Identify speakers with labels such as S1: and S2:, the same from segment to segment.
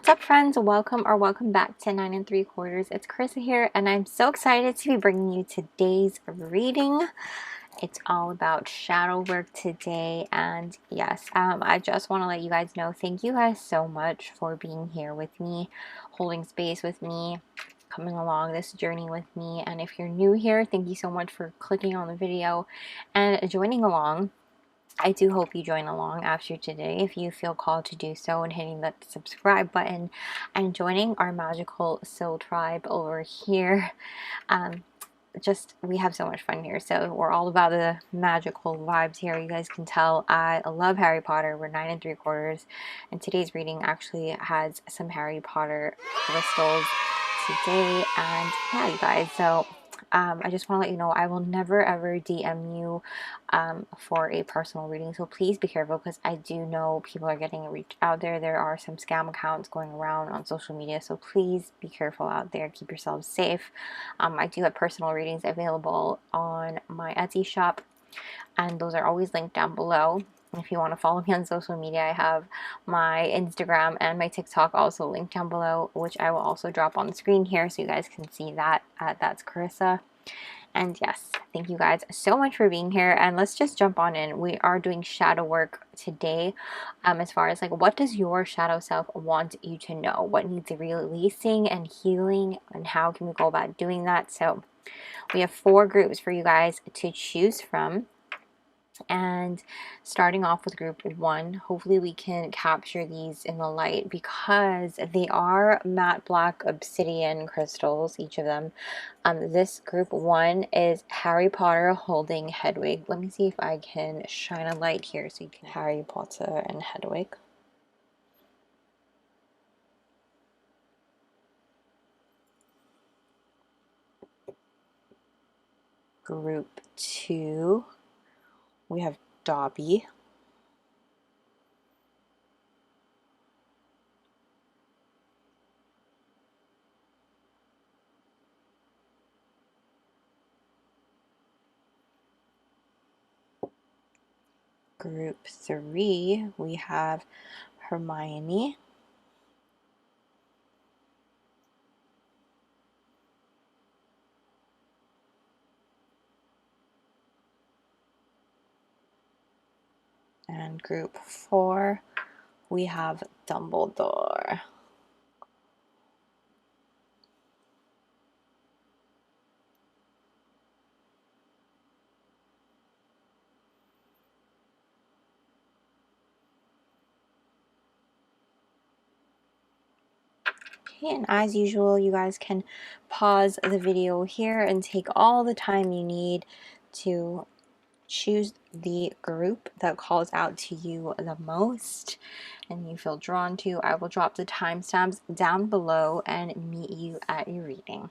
S1: What's up, friends? Welcome back to 9 3/4. It's Carissa here, and I'm so excited to be bringing you today's reading. It's all about shadow work today, and yes, I just want to let you guys know, thank you guys so much for being here with me, holding space with me, coming along this journey with me. And if you're new here, thank you so much for clicking on the video and joining along. I do hope you join along after today if you feel called to do so, and hitting that subscribe button and joining our magical soul tribe over here. We have so much fun here, so we're all about the magical vibes here. You guys can tell I love Harry Potter. We're 9 3/4, and today's reading actually has some Harry Potter crystals today. And yeah, you guys, so I just want to let you know I will never ever DM you for a personal reading, so please be careful, because I do know people are getting reached out there. There are some scam accounts going around on social media, so please be careful out there. Keep yourselves safe. I do have personal readings available on my Etsy shop, and those are always linked down below. If you want to follow me on social media, I have my Instagram and my TikTok also linked down below, which I will also drop on the screen here so you guys can see that. That's Carissa. And yes, thank you guys so much for being here, and let's just jump on in. We are doing shadow work today, as far as like, what does your shadow self want you to know? What needs releasing and healing, and how can we go about doing that? So we have 4 groups for you guys to choose from. And starting off with group 1, hopefully we can capture these in the light, because they are matte black obsidian crystals, each of them. This group 1 is Harry Potter holding Hedwig. Let me see if I can shine a light here so you can Harry Potter and Hedwig. Group 2, we have Dobby. Group 3, we have Hermione. And group 4, we have Dumbledore. Okay, and as usual, you guys can pause the video here and take all the time you need to choose the group that calls out to you the most and you feel drawn to. I will drop the timestamps down below and meet you at your reading.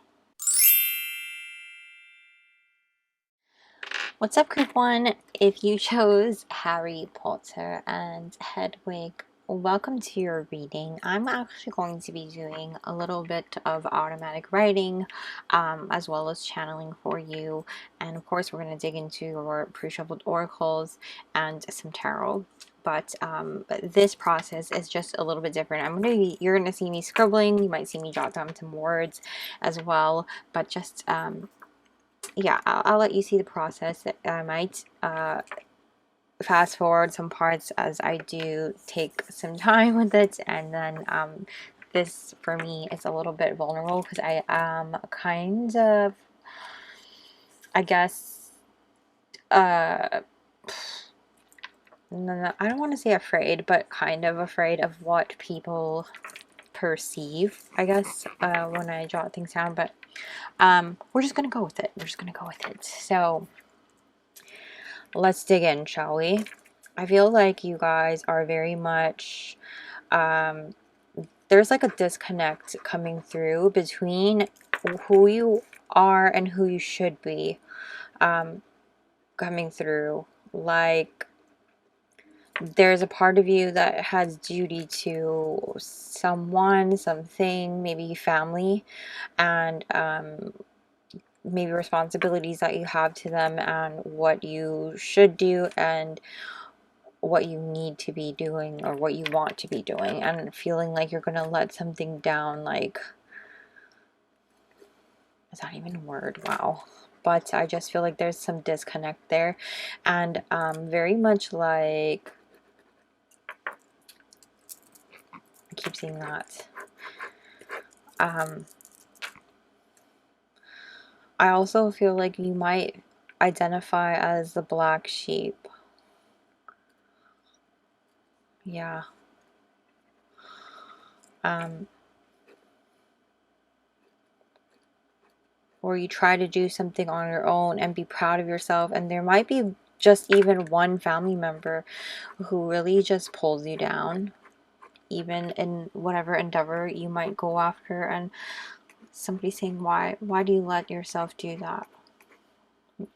S1: What's up, group 1? If you chose Harry Potter and Hedwig, welcome to your reading. I'm actually going to be doing a little bit of automatic writing, as well as channeling for you, and of course we're going to dig into your pre-shuffled oracles and some tarot. But this process is just a little bit different. You're gonna see me scribbling. You might see me jot down some words as well, but just yeah, I'll let you see the process. I might fast forward some parts as I do take some time with it, and then this for me is a little bit vulnerable, because I am kind of, I guess, no, I don't want to say afraid, but kind of afraid of what people perceive, I guess, when I jot things down. But we're just gonna go with it. So let's dig in, shall we? I feel like you guys are very much, there's like a disconnect coming through between who you are and who you should be, coming through. Like, there's a part of you that has duty to someone, something, maybe family, and maybe responsibilities that you have to them, and what you should do and what you need to be doing or what you want to be doing, and feeling like you're gonna let something down. Like, is that even a word? Wow. But I just feel like there's some disconnect there, and very much like, I keep seeing that. I also feel like you might identify as the black sheep. Yeah. Or you try to do something on your own and be proud of yourself, and there might be just even one family member who really just pulls you down, even in whatever endeavor you might go after. And somebody's saying, why do you let yourself do that?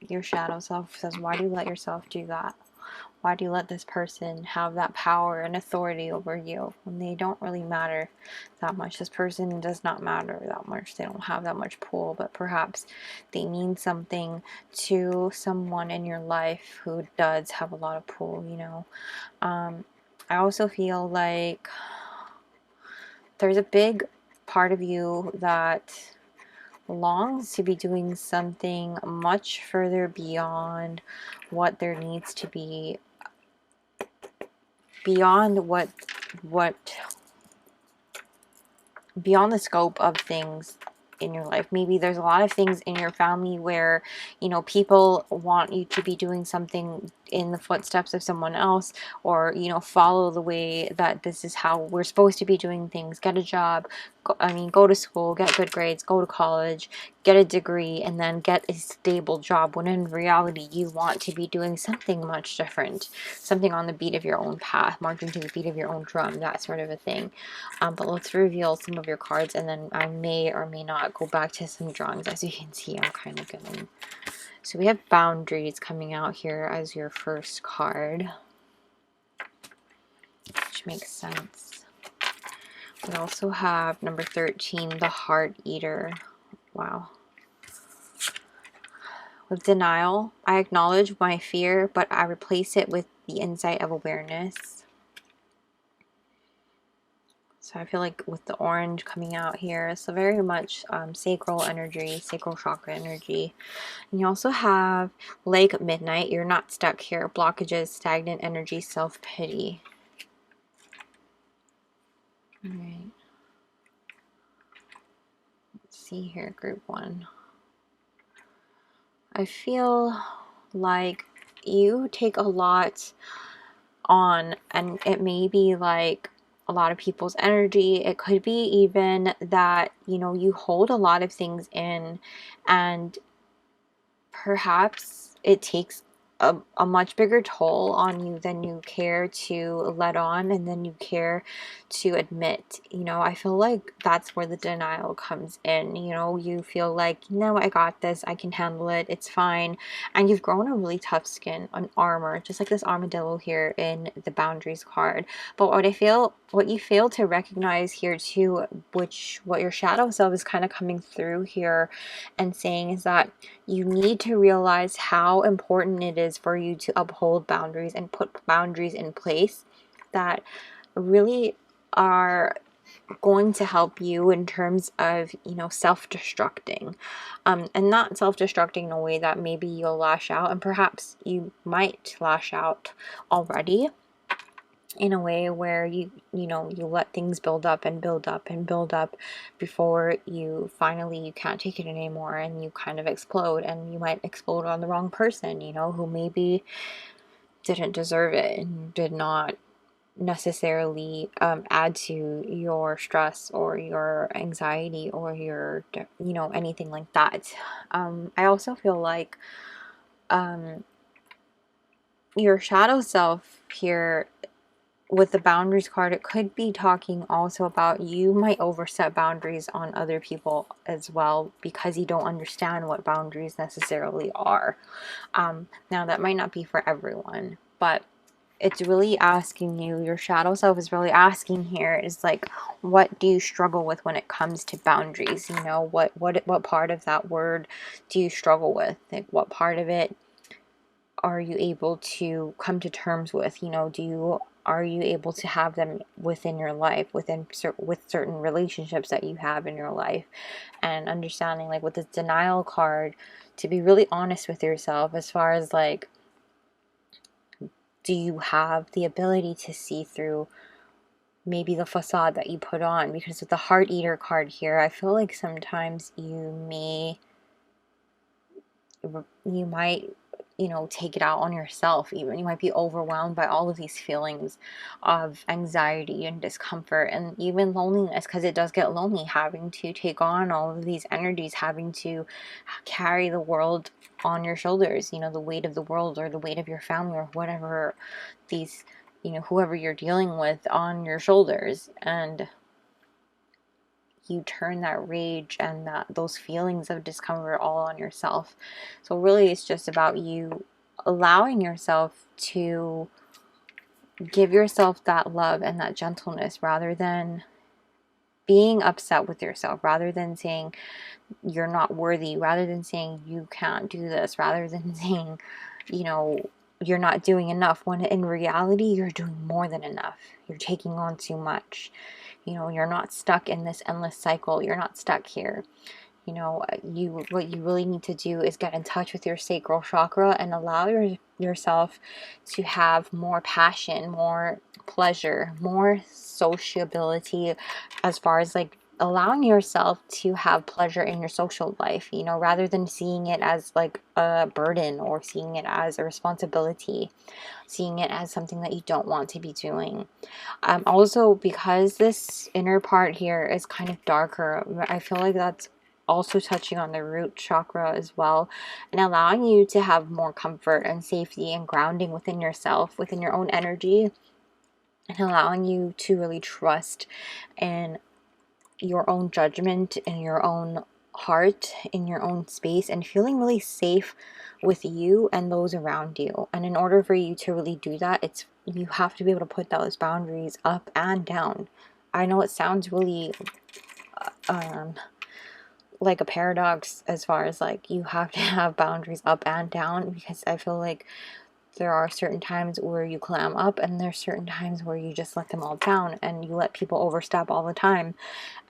S1: Your shadow self says, why do you let yourself do that? Why do you let this person have that power and authority over you when they don't really matter that much? This person does not matter that much. They don't have that much pull, but perhaps they mean something to someone in your life who does have a lot of pull, you know. I also feel like there's a big part of you that longs to be doing something much further beyond what there needs to be, beyond beyond the scope of things in your life. Maybe there's a lot of things in your family where, you know, people want you to be doing something in the footsteps of someone else, or, you know, follow the way that this is how we're supposed to be doing things. Get a job, go to school, get good grades, go to college, get a degree, and then get a stable job, when in reality you want to be doing something much different, something on the beat of your own path, marching to the beat of your own drum, that sort of a thing. But let's reveal some of your cards, and then I may or may not go back to some drawings. As you can see, I'm kind of going. So we have boundaries coming out here as your first card, which makes sense. We also have number 13, the Heart Eater. Wow. With denial, I acknowledge my fear, but I replace it with the insight of awareness. So I feel like with the orange coming out here, so very much sacral energy, sacral chakra energy. And you also have like midnight, you're not stuck here, blockages, stagnant energy, self-pity. All right. Let's see here, group 1. I feel like you take a lot on, and it may be like a lot of people's energy. It could be even that, you know, you hold a lot of things in, and perhaps it takes a much bigger toll on you than you care to let on, and then you care to admit. You know, I feel like that's where the denial comes in. You know, you feel like, no, I got this, I can handle it, it's fine. And you've grown a really tough skin, an armor, just like this armadillo here in the boundaries card. But what you fail to recognize here too, what your shadow self is kind of coming through here and saying, is that you need to realize how important it is for you to uphold boundaries and put boundaries in place that really are going to help you in terms of, you know, self-destructing, and not self-destructing in a way that maybe you'll lash out, and perhaps you might lash out already, in a way where you let things build up and build up and build up before you can't take it anymore, and you kind of explode, and you might explode on the wrong person, you know, who maybe didn't deserve it and did not necessarily add to your stress or your anxiety or your, you know, anything like that. I also feel like your shadow self here with the boundaries card, it could be talking also about you might overset boundaries on other people as well, because you don't understand what boundaries necessarily are. Now that might not be for everyone, but it's really asking you, your shadow self is really asking here, is like, what do you struggle with when it comes to boundaries? You know, what part of that word do you struggle with? Like, what part of it are you able to come to terms with? You know, are you able to have them within your life, with certain relationships that you have in your life? And understanding, like with the denial card, to be really honest with yourself as far as like, do you have the ability to see through maybe the facade that you put on? Because with the Heart Eater card here, I feel like sometimes you might, you know, take it out on yourself. Even you might be overwhelmed by all of these feelings of anxiety and discomfort and even loneliness, because it does get lonely having to take on all of these energies, having to carry the world on your shoulders, you know, the weight of the world or the weight of your family or whatever, these, you know, whoever you're dealing with on your shoulders. And you turn that rage and those feelings of discomfort all on yourself. So really it's just about you allowing yourself to give yourself that love and that gentleness, rather than being upset with yourself, rather than saying you're not worthy, rather than saying you can't do this, rather than saying, you know, you're not doing enough, when in reality you're doing more than enough. You're taking on too much. You know, you're not stuck in this endless cycle. You're not stuck here. You know, what you really need to do is get in touch with your sacral chakra and allow yourself to have more passion, more pleasure, more sociability, as far as like allowing yourself to have pleasure in your social life, you know, rather than seeing it as like a burden or seeing it as a responsibility, seeing it as something that you don't want to be doing. Also, because this inner part here is kind of darker, I feel like that's also touching on the root chakra as well, and allowing you to have more comfort and safety and grounding within yourself, within your own energy, and allowing you to really trust in your own judgment, in your own heart, in your own space, and feeling really safe with you and those around you. And in order for you to really do that, you have to be able to put those boundaries up and down. I know it sounds really like a paradox, as far as like you have to have boundaries up and down, because I feel like there are certain times where you clam up and there's certain times where you just let them all down and you let people overstep all the time.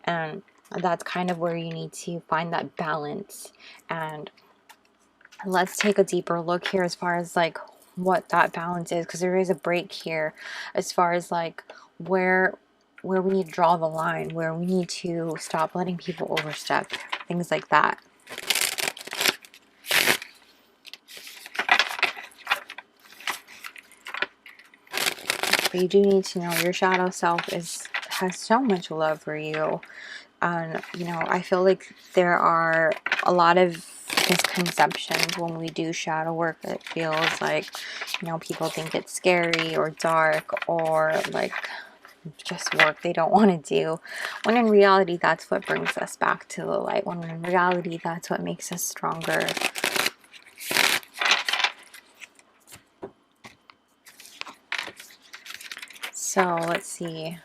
S1: And that's kind of where you need to find that balance. And let's take a deeper look here as far as like what that balance is, because there is a break here as far as like where we need to draw the line, where we need to stop letting people overstep, things like that. But you do need to know your shadow self has so much love for you. And you know, I feel like there are a lot of misconceptions when we do shadow work. It feels like, you know, people think it's scary or dark or like just work they don't want to do, when in reality that's what brings us back to the light, when in reality that's what makes us stronger. So let's see,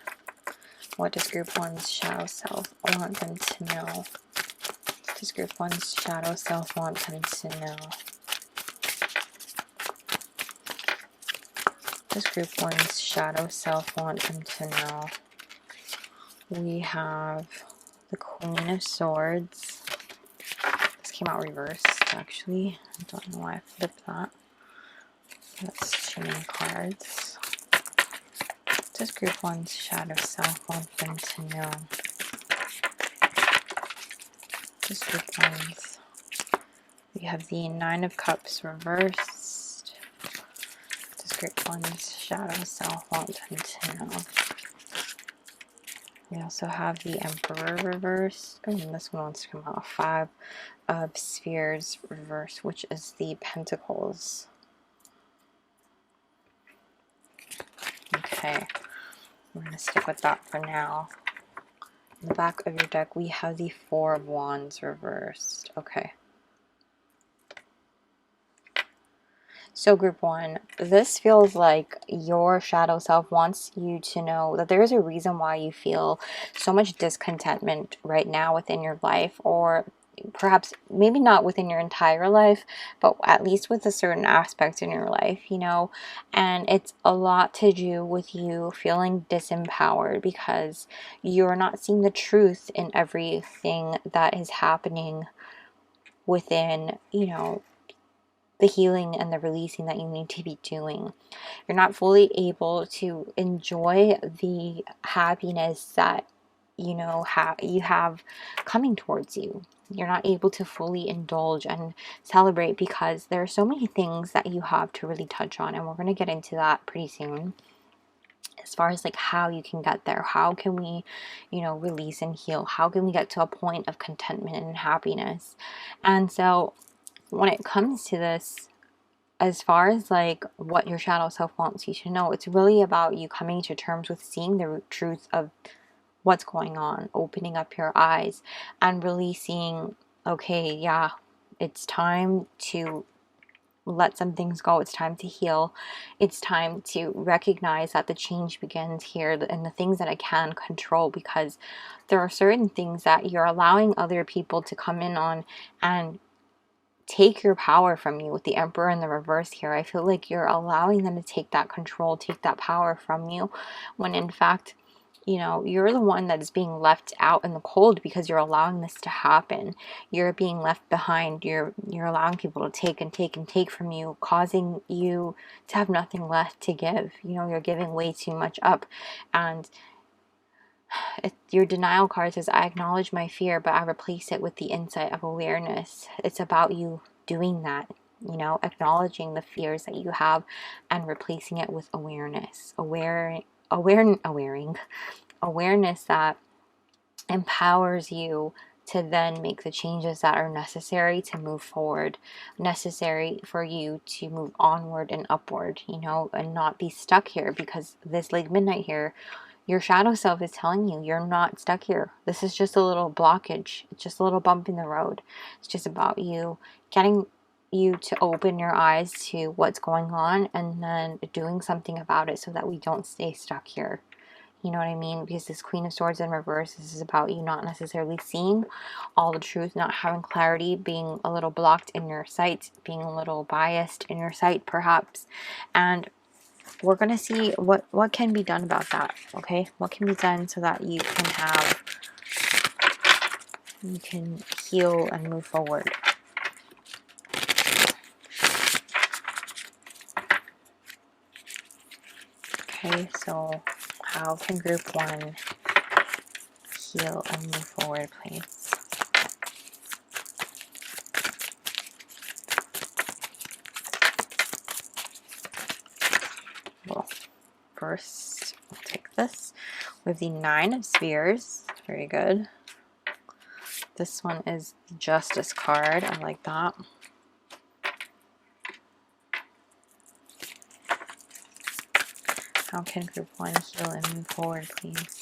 S1: what does group 1's shadow self want them to know? What does group 1's shadow self want them to know? What does group 1's shadow self want them to know? We have the Queen of Swords. This came out reversed, actually. I don't know why I flipped that. That's too many cards. What does group 1's shadow self want them to know? What does group 1's... We have the 9 of Cups reversed. What does group 1's shadow self want them to know? We also have the Emperor reversed. Oh, and this one wants to come out. 5 of Spheres reversed, which is the Pentacles. Okay, we're going to stick with that for now. In the back of your deck, we have the 4 of Wands reversed. Okay. So group 1, this feels like your shadow self wants you to know that there is a reason why you feel so much discontentment right now within your life, or perhaps maybe not within your entire life, but at least with a certain aspect in your life, you know. And it's a lot to do with you feeling disempowered because you're not seeing the truth in everything that is happening within, you know, the healing and the releasing that you need to be doing. You're not fully able to enjoy the happiness that, you know, you have coming towards you. You're not able to fully indulge and celebrate because there are so many things that you have to really touch on, and we're going to get into that pretty soon, as far as like how you can get there. How can we, you know, release and heal? How can we get to a point of contentment and happiness? And so when it comes to this, as far as like what your shadow self wants you to know, it's really about you coming to terms with seeing the truth of what's going on, opening up your eyes and really seeing, okay, yeah, it's time to let some things go. It's time to heal. It's time to recognize that the change begins here and the things that I can control, because there are certain things that you're allowing other people to come in on and take your power from you. With the Emperor in the reverse here, I feel like you're allowing them to take that control, take that power from you, when in fact, you know, you're the one that is being left out in the cold because you're allowing this to happen. You're being left behind. You're allowing people to take and take and take from you, causing you to have nothing left to give. You know, you're giving way too much up. And your denial card says, I acknowledge my fear, but I replace it with the insight of awareness. It's about you doing that, you know, acknowledging the fears that you have and replacing it with awareness. Awareness that empowers you to then make the changes that are necessary to move forward, necessary for you to move onward and upward, you know, and not be stuck here. Because this Lake Midnight here, your shadow self is telling you you're not stuck here. This is just a little blockage. It's just a little bump in the road. It's just about you getting you to open your eyes to what's going on and then doing something about it so that we don't stay stuck here. You know what I mean? Because this Queen of Swords in reverse, this is about you not necessarily seeing all the truth, not having clarity, being a little blocked in your sight, being a little biased in your sight perhaps. And we're going to see what can be done about that, okay? What can be done so that you can heal and move forward. Okay, so how can group 1 heal and move forward, please? Well, first, we'll take this with the 9 of Spheres. Very good. This one is the Justice card. I like that. How can group 1 heal and move forward, please?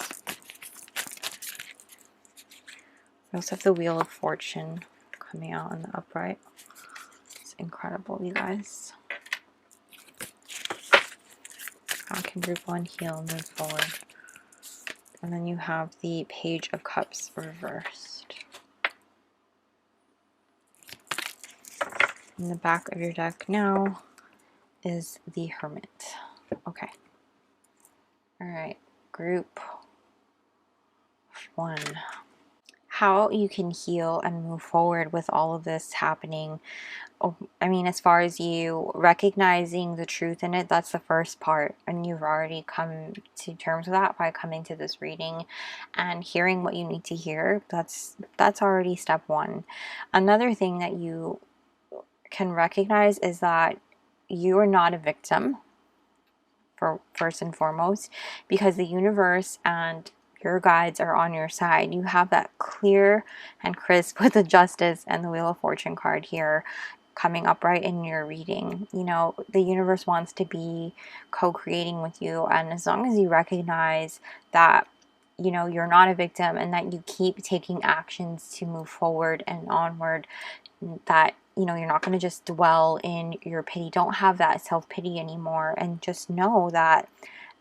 S1: We also have the Wheel of Fortune coming out in the upright. It's incredible, you guys. How can group 1 heal and move forward? And then you have the Page of Cups reversed. In the back of your deck now is the Hermit. Okay. Alright, group 1. How you can heal and move forward with all of this happening. Oh, I mean, as far as you recognizing the truth in it, that's the first part. And you've already come to terms with that by coming to this reading and hearing what you need to hear. That's already step 1. Another thing that you can recognize is that you are not a victim, for first and foremost, because the universe and your guides are on your side. You have that clear and crisp with the Justice and the Wheel of Fortune card here coming up right in your reading. You know, the universe wants to be co-creating with you, and as long as you recognize that, you know, you're not a victim and that you keep taking actions to move forward and onward, that, you know, you're not going to just dwell in your pity. Don't have that self-pity anymore, and just know that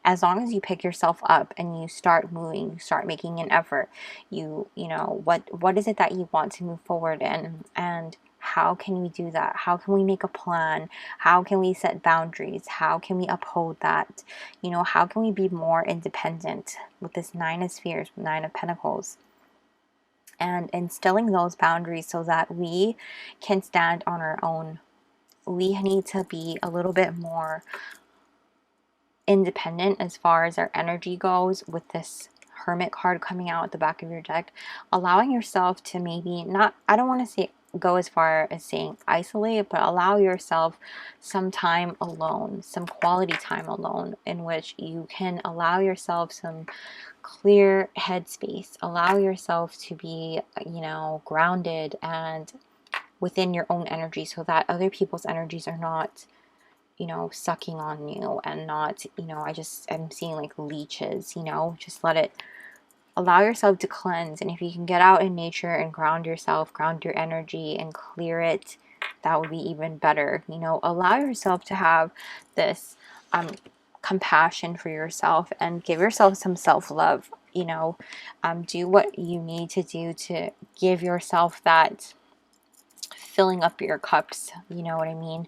S1: as long as you pick yourself up and you start moving, you start making an effort, you know, what is it that you want to move forward in, and how can we do that? How can we make a plan? How can we set boundaries? How can we uphold that? You know, how can we be more independent with this Nine of Spheres, Nine of Pentacles? And instilling those boundaries so that we can stand on our own. We need to be a little bit more independent as far as our energy goes, with this Hermit card coming out at the back of your deck. Allowing yourself to maybe not, I don't want to say go as far as saying isolate, but allow yourself some time alone, some quality time alone, in which you can allow yourself some clear headspace. Allow yourself to be, you know, grounded and within your own energy, so that other people's energies are not, you know, sucking on you, and not, you know, I'm seeing like leeches, you know. Just let it, allow yourself to cleanse. And if you can get out in nature and ground yourself, ground your energy and clear it, that would be even better. You know, allow yourself to have this compassion for yourself, and give yourself some self-love. You know, do what you need to do to give yourself that filling up your cups, you know what I mean?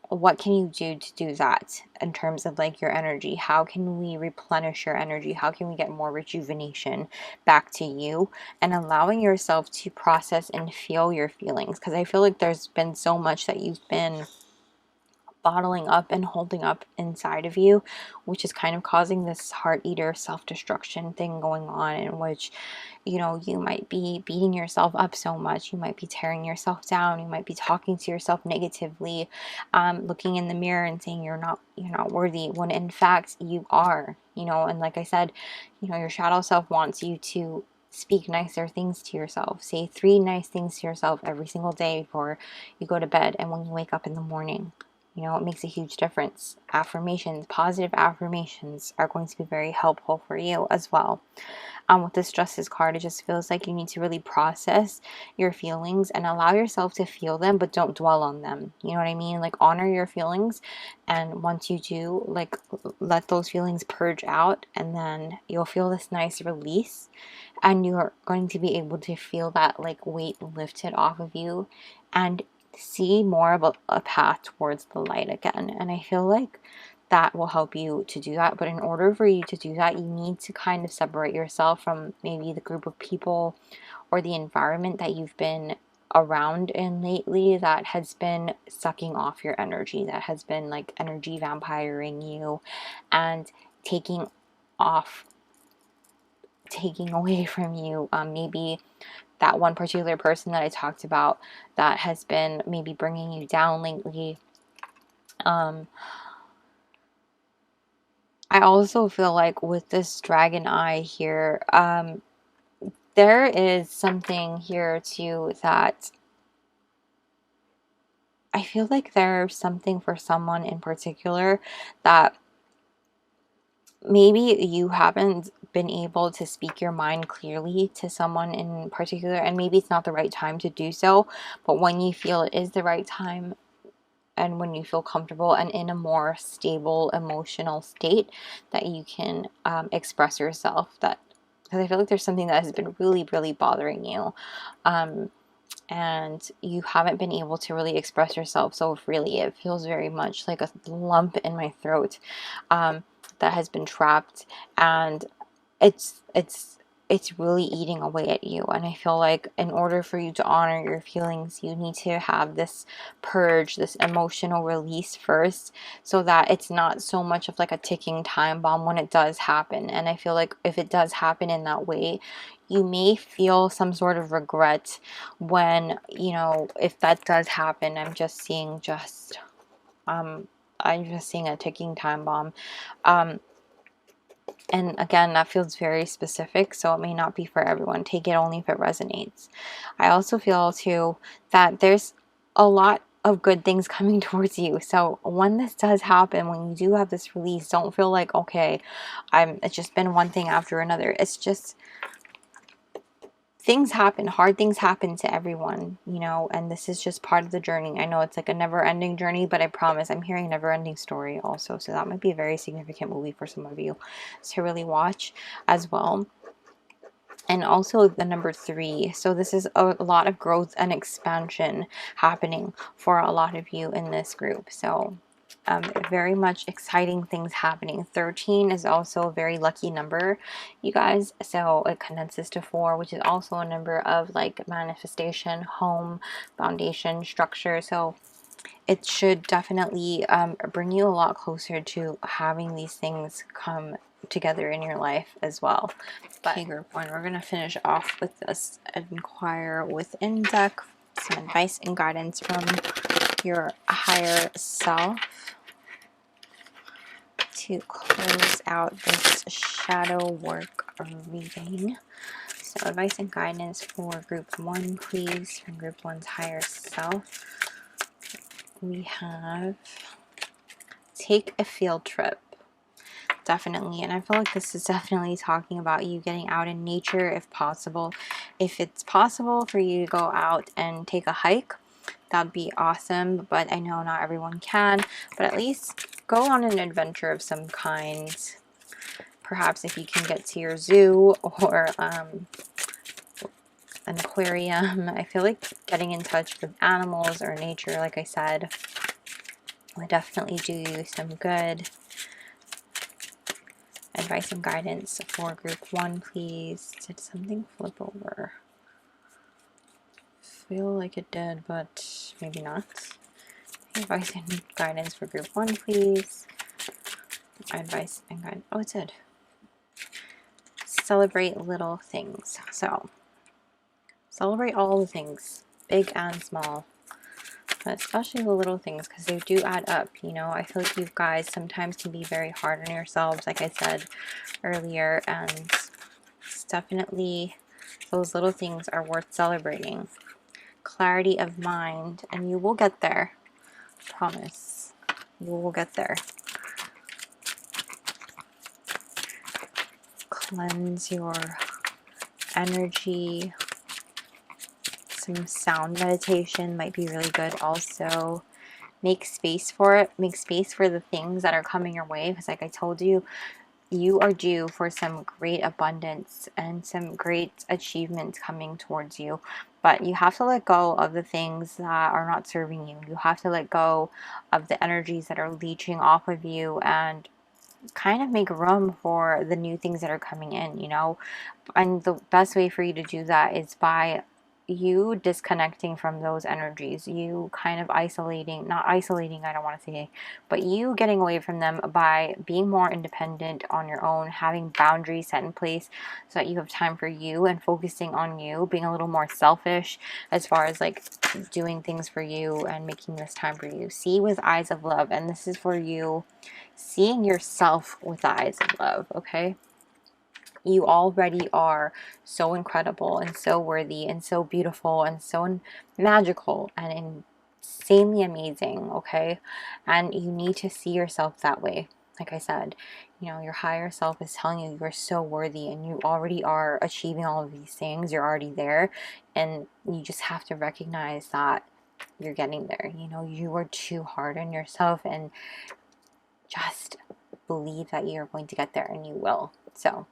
S1: What can you do to do that in terms of like your energy? How can we replenish your energy? How can we get more rejuvenation back to you? And allowing yourself to process and feel your feelings, because I feel like there's been so much that you've been bottling up and holding up inside of you, which is kind of causing this heart eater self-destruction thing going on, in which, you know, you might be beating yourself up so much, you might be tearing yourself down, you might be talking to yourself negatively, looking in the mirror and saying you're not worthy, when in fact you are, you know. And like I said, you know, your shadow self wants you to speak nicer things to yourself. Say 3 nice things to yourself every single day before you go to bed and when you wake up in the morning. You know, it makes a huge difference. Affirmations, positive affirmations are going to be very helpful for you as well. With this Justice card, it just feels like you need to really process your feelings and allow yourself to feel them, but don't dwell on them. You know what I mean? Like, honor your feelings, and once you do, like, let those feelings purge out, and then you'll feel this nice release, and you're going to be able to feel that like weight lifted off of you, and see more of a path towards the light again. And I feel like that will help you to do that. But in order for you to do that, you need to kind of separate yourself from maybe the group of people or the environment that you've been around in lately, that has been sucking off your energy, that has been like energy vampiring you and taking away from you. Maybe that one particular person that I talked about that has been maybe bringing you down lately. I also feel like with this dragon eye here, there is something here too that I feel like there's something for someone in particular that maybe you haven't been able to speak your mind clearly to someone in particular, and maybe it's not the right time to do so, but when you feel it is the right time, and when you feel comfortable and in a more stable emotional state, that you can express yourself. That, because I feel like there's something that has been really, really bothering you, and you haven't been able to really express yourself so freely. It feels very much like a lump in my throat that has been trapped, and it's really eating away at you. And I feel like in order for you to honor your feelings, you need to have this purge, this emotional release first, so that it's not so much of like a ticking time bomb when it does happen. And I feel like if it does happen in that way, you may feel some sort of regret when, you know, if that does happen. I'm just seeing a ticking time bomb. And again, that feels very specific, so it may not be for everyone. Take it only if it resonates. I also feel too that there's a lot of good things coming towards you. So when this does happen, when you do have this release, don't feel like, okay, it's just been one thing after another. It's just things happen, hard things happen to everyone, you know, and this is just part of the journey. I know it's like a never-ending journey, but I promise I'm hearing never-ending story also, so that might be a very significant movie for some of you to really watch as well. And also the number 3, so this is a lot of growth and expansion happening for a lot of you in this group. So very much exciting things happening. 13 is also a very lucky number, you guys, so it condenses to 4, which is also a number of like manifestation, home, foundation, structure. So it should definitely bring you a lot closer to having these things come together in your life as well. But okay, group 1, we're going to finish off with this Inquire within deck, some advice and guidance from your higher self to close out this shadow work reading. So advice and guidance for group 1, please, from group 1's higher self. We have take a field trip. Definitely, and I feel like this is definitely talking about you getting out in nature if possible. If it's possible for you to go out and take a hike, that'd be awesome, but I know not everyone can, but at least go on an adventure of some kind. Perhaps if you can get to your zoo or an aquarium. I feel like getting in touch with animals or nature, like I said, would definitely do you some good. Advice and guidance for group 1, please. Did something flip over? Feel like it did, but maybe not. Advice and guidance for group 1, please. Advice and guidance. Oh, it did. Celebrate little things. So, celebrate all the things, big and small, but especially the little things, because they do add up. You know, I feel like you guys sometimes can be very hard on yourselves, like I said earlier, and it's definitely those little things are worth celebrating. Clarity of mind, and you will get there. Promise. You will get there. Cleanse your energy. Some sound meditation might be really good also. Make space for it. Make space for the things that are coming your way, because like I told you, you are due for some great abundance and some great achievements coming towards you. But you have to let go of the things that are not serving you. You have to let go of the energies that are leeching off of you and kind of make room for the new things that are coming in, you know. And the best way for you to do that is by you disconnecting from those energies, you kind of isolating, not isolating, I don't want to say, but you getting away from them by being more independent on your own, having boundaries set in place so that you have time for you and focusing on you, being a little more selfish as far as like doing things for you and making this time for you. See with eyes of love, and this is for you seeing yourself with the eyes of love, okay? You already are so incredible and so worthy and so beautiful and so magical and insanely amazing, okay? And you need to see yourself that way. Like I said, you know, your higher self is telling you you're so worthy and you already are achieving all of these things. You're already there, and you just have to recognize that you're getting there. You know, you are too hard on yourself, and just believe that you're going to get there, and you will. So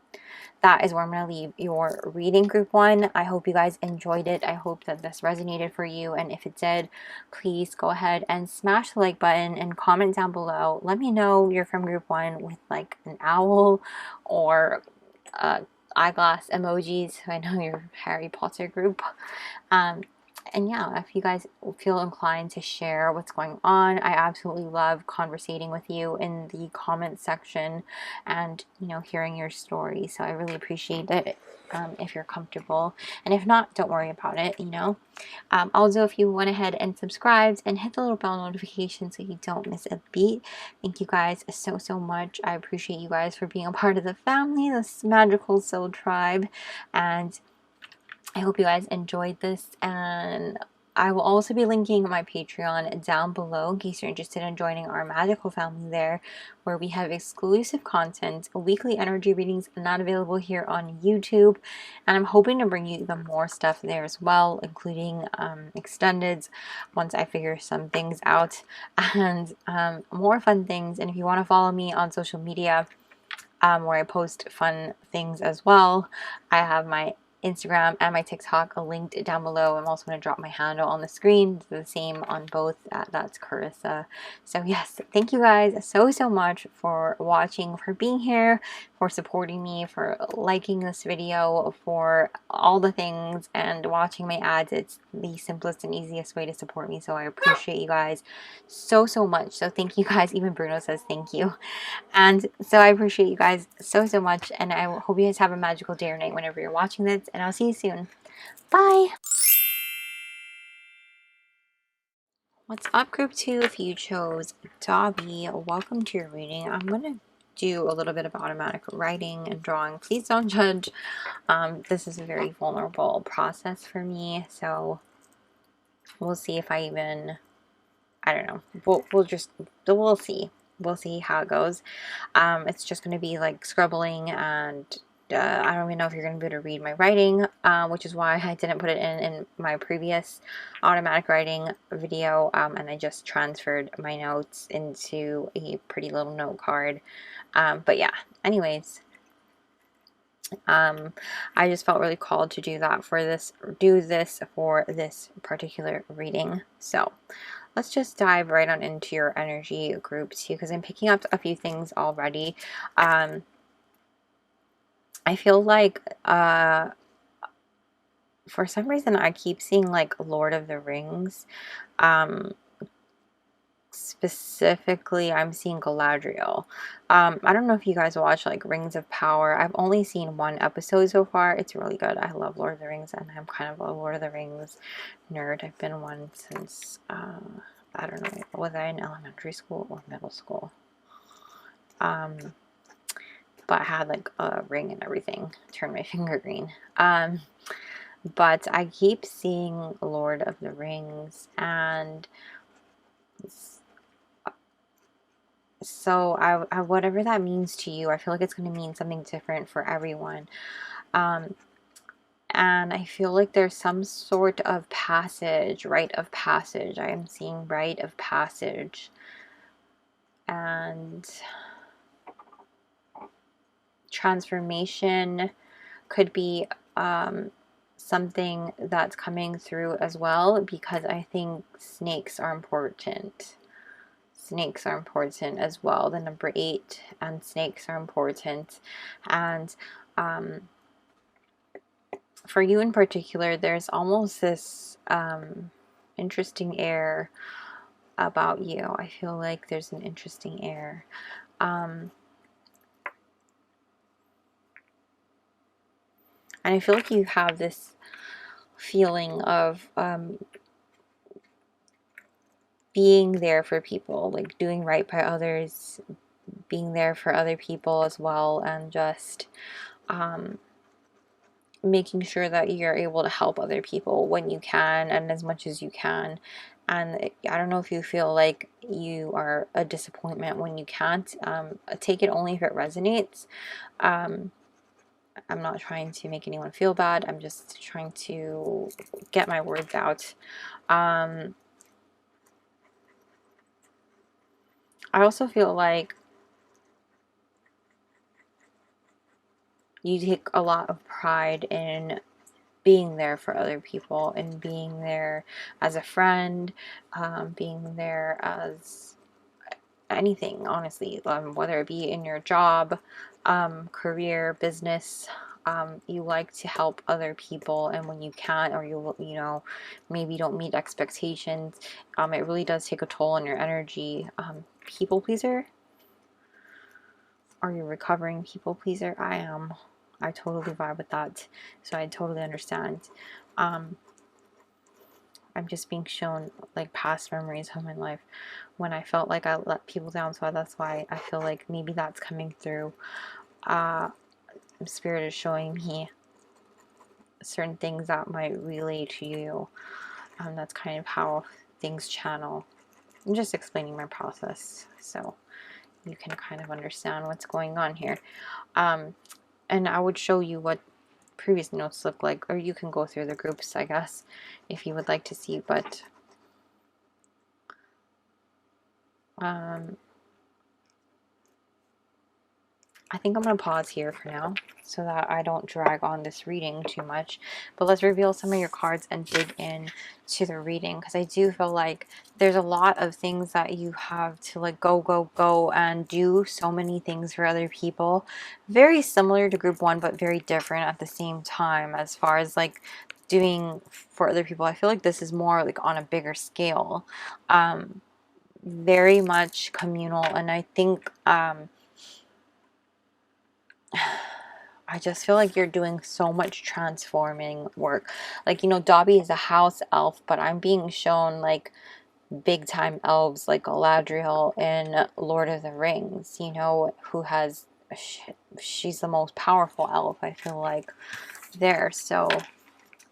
S1: that is where I'm going to leave your reading, group 1. I hope you guys enjoyed it. I hope that this resonated for you, and if it did, please go ahead and smash the like button and comment down below. Let me know you're from group 1 with like an owl or eyeglass emojis. I know you're Harry Potter group. And yeah, if you guys feel inclined to share what's going on, I absolutely love conversating with you in the comment section and, you know, hearing your story. So I really appreciate it if you're comfortable. And if not, don't worry about it, you know. Also, if you went ahead and subscribed and hit the little bell notification so you don't miss a beat. Thank you guys so much. I appreciate you guys for being a part of the family, this magical soul tribe. And I hope you guys enjoyed this, and I will also be linking my Patreon down below in case you're interested in joining our magical family there, where we have exclusive content, weekly energy readings not available here on YouTube, and I'm hoping to bring you even more stuff there as well, including extendeds once I figure some things out, and more fun things. And if you want to follow me on social media, where I post fun things as well, I have my Instagram and my TikTok linked down below. I'm also going to drop my handle on the screen. It's the same on both. That's 𝒕𝒐𝒔𝒔. So yes, thank you guys so much for watching, for being here, for supporting me, for liking this video, for all the things, and watching my ads. It's the simplest and easiest way to support me, so I appreciate you guys so much. So thank you guys. Even Bruno says thank you. And so I appreciate you guys so much, and I hope you guys have a magical day or night whenever you're watching this, and I'll see you soon. Bye! What's up, Group 2? If you chose Dobby, welcome to your reading. I'm going to do a little bit of automatic writing and drawing. Please don't judge. This is a very vulnerable process for me, so we'll see if I even... I don't know. We'll see. We'll see how it goes. It's just going to be like scribbling, and I don't even know if you're going to be able to read my writing, which is why I didn't put it in my previous automatic writing video, and I just transferred my notes into a pretty little note card. But yeah, anyways, I just felt really called to do this for this particular reading. So let's just dive right on into your energy, Group 2, because I'm picking up a few things already. I feel like for some reason I keep seeing like Lord of the Rings. Specifically, I'm seeing Galadriel. I don't know if you guys watch like Rings of Power. I've only seen one episode so far. It's really good. I love Lord of the Rings, and I'm kind of a Lord of the Rings nerd. I've been one since I don't know, was I in elementary school or middle school? But I had like a ring and everything. Turned my finger green. But I keep seeing Lord of the Rings, and so I whatever that means to you, I feel like it's going to mean something different for everyone. And I feel like there's some sort of passage, rite of passage. I am seeing rite of passage. And transformation could be something that's coming through as well, because I think snakes are important. Snakes are important as well. The number 8 and snakes are important. And for you in particular, there's almost this interesting air about you. I feel like there's an interesting air. And I feel like you have this feeling of being there for people, like doing right by others, being there for other people as well, and just making sure that you're able to help other people when you can and as much as you can. And I don't know if you feel like you are a disappointment when you can't. Take it only if it resonates. I'm not trying to make anyone feel bad. I'm just trying to get my words out. I also feel like you take a lot of pride in being there for other people, and being there as a friend, being there as anything, honestly, whether it be in your job, career, business. You like to help other people, and when you can't, or you know, maybe don't meet expectations, it really does take a toll on your energy. People pleaser? Are you recovering people pleaser? I am. I totally vibe with that, so I totally understand. I'm just being shown like past memories of my life when I felt like I let people down, so that's why I feel like maybe that's coming through. Spirit is showing me certain things that might relate to you. That's kind of how things channel. I'm just explaining my process so you can kind of understand what's going on here. And I would show you what previous notes look like, or you can go through the groups, I guess, if you would like to see. But I think I'm going to pause here for now so that I don't drag on this reading too much. But let's reveal some of your cards and dig in to the reading, because I do feel like there's a lot of things that you have to like go and do so many things for other people. Very similar to group one, but very different at the same time as far as like doing for other people. I feel like this is more like on a bigger scale. Very much communal, and I think I just feel like you're doing so much transforming work. Like, you know, Dobby is a house elf, but I'm being shown like big time elves like Galadriel in Lord of the Rings, you know, who has, she's the most powerful elf, I feel like, there. So,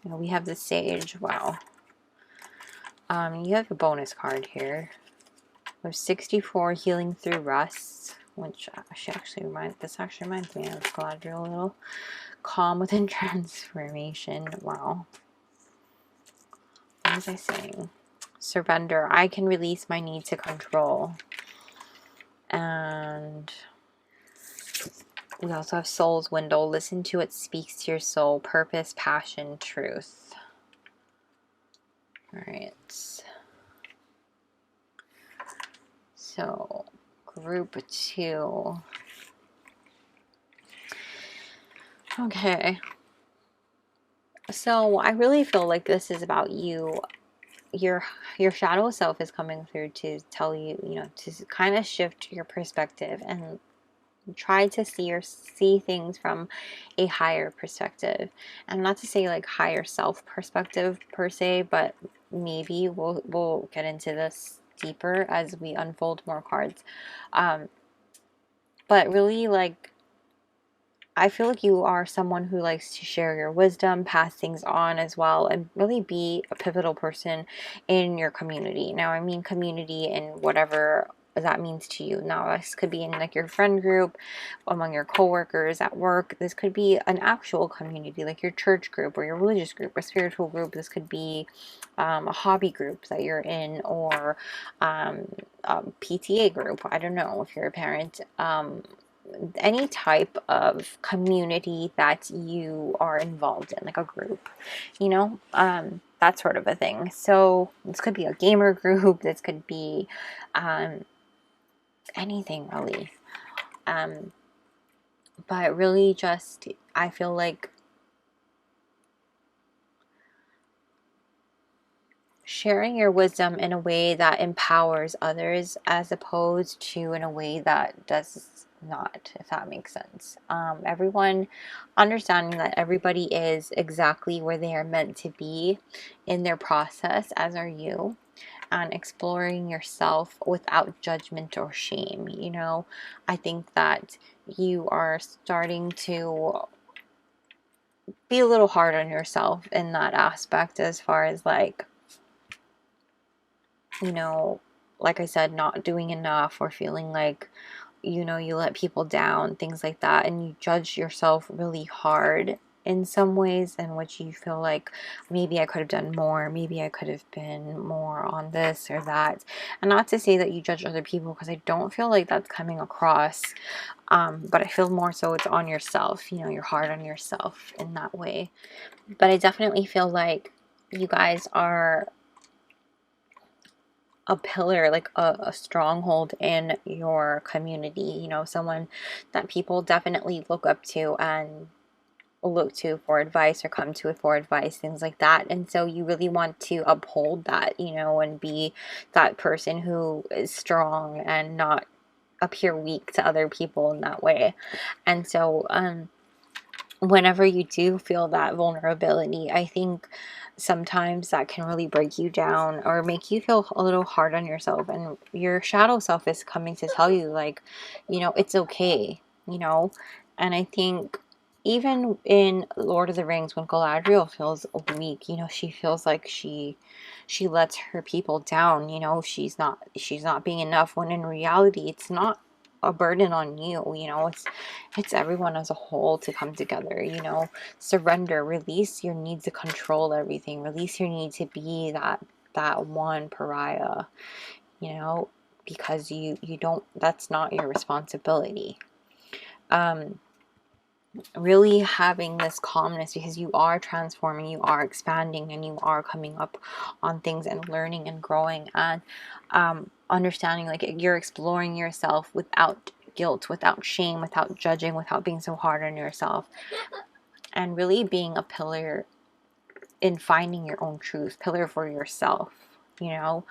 S1: you know, we have the sage. Wow. You have a bonus card here. There's 64 healing through rest, which this actually reminds me of Galadriel a little. Calm within transformation. Wow. What was I saying? Surrender. I can release my need to control. And we also have Soul's Window. Listen to it speaks to your soul. Purpose, passion, truth. Alright. So, group 2. Okay. So, I really feel like this is about you. Your shadow self is coming through to tell you, you know, to kind of shift your perspective and try to see things from a higher perspective. And not to say like higher self perspective per se, but maybe we'll get into this deeper as we unfold more cards. But really, like, I feel like you are someone who likes to share your wisdom, pass things on as well, and really be a pivotal person in your community. Now, I mean community in whatever that means to you. Now, this could be in like your friend group, among your coworkers at work. This could be an actual community, like your church group or your religious group or spiritual group. This could be a hobby group that you're in, or a PTA group. I don't know if you're a parent. Any type of community that you are involved in, like a group, you know, that sort of a thing. So this could be a gamer group, this could be anything really, but really just, I feel like sharing your wisdom in a way that empowers others as opposed to in a way that does not, if that makes sense. Everyone understanding that everybody is exactly where they are meant to be in their process, as are you, and exploring yourself without judgment or shame. You know, I think that you are starting to be a little hard on yourself in that aspect, as far as like, you know, like I said, not doing enough, or feeling like, you know, you let people down, things like that, and you judge yourself really hard in some ways, in which you feel like maybe I could have done more, maybe I could have been more on this or that. And not to say that you judge other people, because I don't feel like that's coming across, but I feel more so it's on yourself. You know, you're hard on yourself in that way. But I definitely feel like you guys are a pillar, like a stronghold in your community, you know, someone that people definitely look up to and look to for advice, or come to for advice, things like that. And so you really want to uphold that, you know, and be that person who is strong and not appear weak to other people in that way. And so whenever you do feel that vulnerability, I think sometimes that can really break you down or make you feel a little hard on yourself, and your shadow self is coming to tell you, like, you know, it's okay, you know. And I think even in Lord of the Rings, when Galadriel feels weak, you know, she feels like she lets her people down, you know, she's not being enough, when in reality it's not a burden on you, you know, it's everyone as a whole to come together, you know. Surrender, release your need to control everything, release your need to be that one pariah, you know, because you don't, that's not your responsibility. Really having this calmness, because you are transforming, you are expanding, and you are coming up on things and learning and growing, and understanding, like, you're exploring yourself without guilt, without shame, without judging, without being so hard on yourself, and really being a pillar in finding your own truth, pillar for yourself, you know.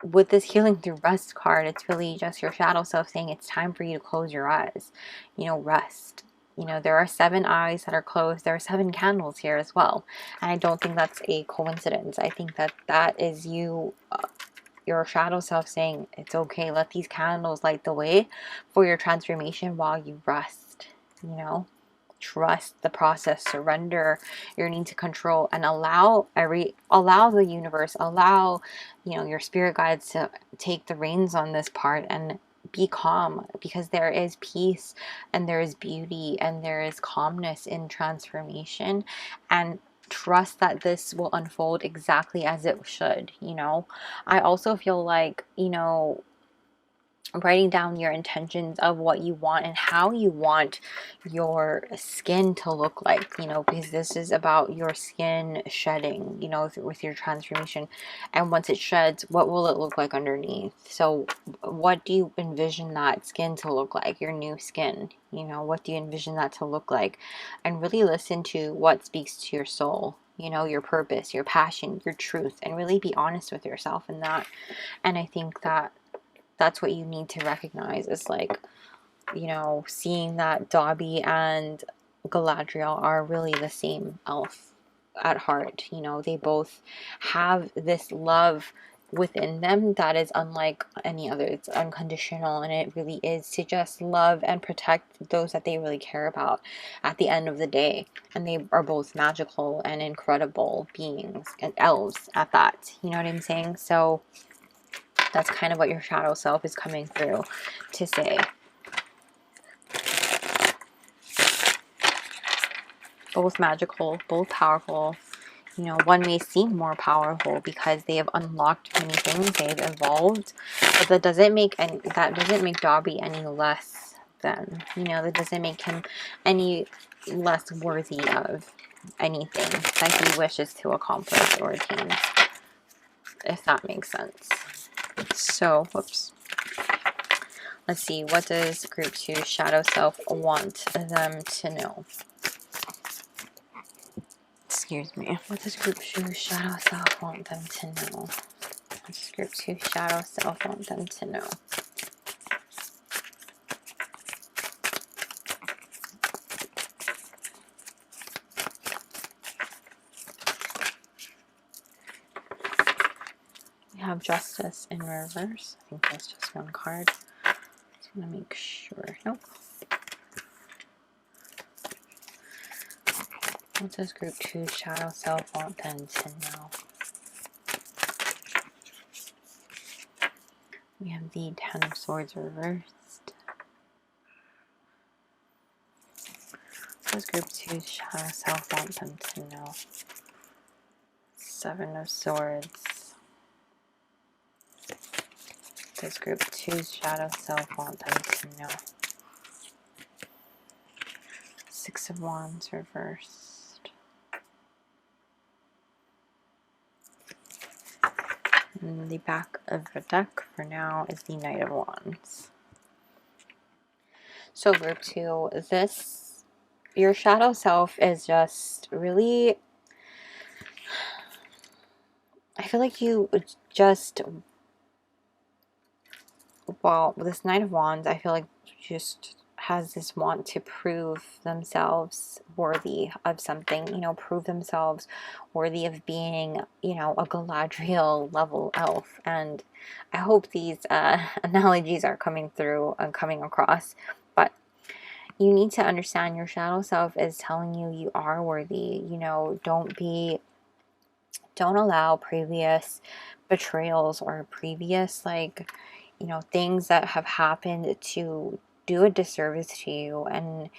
S1: With this healing through rest card, it's really just your shadow self saying it's time for you to close your eyes, you know, rest. You know, there are 7 eyes that are closed. There are 7 candles here as well. And I don't think that's a coincidence. I think that that is you, your shadow self saying it's okay. Let these candles light the way for your transformation while you rest, you know. Trust the process, surrender your need to control, and allow the universe, allow, you know, your spirit guides to take the reins on this part, and be calm, because there is peace and there is beauty and there is calmness in transformation, and trust that this will unfold exactly as it should, you know. I also feel like, you know, writing down your intentions of what you want and how you want your skin to look like, you know, because this is about your skin shedding, you know, with your transformation. And once it sheds, what will it look like underneath? So what do you envision that skin to look like, your new skin? You know, what do you envision that to look like? And really listen to what speaks to your soul, you know, your purpose, your passion, your truth, and really be honest with yourself in that. And I think that that's what you need to recognize, is like, you know, seeing that Dobby and Galadriel are really the same elf at heart. You know, they both have this love within them that is unlike any other. It's unconditional, and it really is to just love and protect those that they really care about at the end of the day. And they are both magical and incredible beings, and elves at that, you know what I'm saying? So that's kind of what your shadow self is coming through to say. Both magical, both powerful. You know, one may seem more powerful because they have unlocked many things, they've evolved, but that doesn't make Dobby any less than, you know, that doesn't make him any less worthy of anything that he wishes to accomplish or attain, if that makes sense. So, whoops. Let's see, what does group 2 shadow self want them to know? Excuse me. What does group 2 shadow self want them to know? What does group 2 shadow self want them to know? We have Justice in reverse. I think that's just one card. Just want to make sure. Nope. What does group 2 shadow self want them to know? We have the 10 of Swords reversed. What does group 2 shadow self want them to know? 7 of Swords. What does group 2's shadow self want them to know? 6 of Wands reversed. And the back of the deck for now is the Knight of Wands. So group 2, your shadow self is just really, I feel like you just, well, this Knight of Wands, I feel like just has this want to prove themselves worthy of something, you know, prove themselves worthy of being, you know, a Galadriel level elf. And I hope these analogies are coming through and coming across. But you need to understand your shadow self is telling you you are worthy. You know, don't allow previous betrayals or previous, like, you know, things that have happened to do a disservice to you. And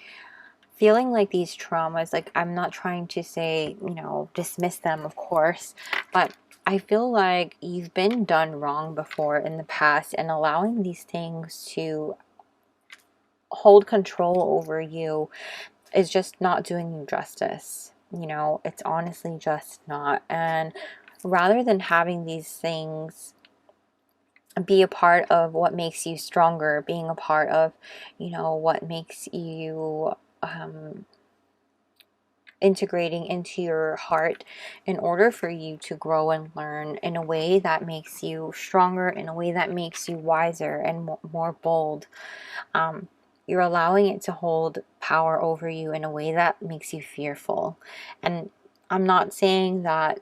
S1: feeling like these traumas, like, I'm not trying to say, you know, dismiss them, of course, but I feel like you've been done wrong before in the past, and allowing these things to hold control over you is just not doing you justice. You know, it's honestly just not. And rather than having these things be a part of what makes you stronger, being a part of, you know, what makes you integrating into your heart in order for you to grow and learn in a way that makes you stronger, in a way that makes you wiser and more bold. You're allowing it to hold power over you in a way that makes you fearful. And I'm not saying that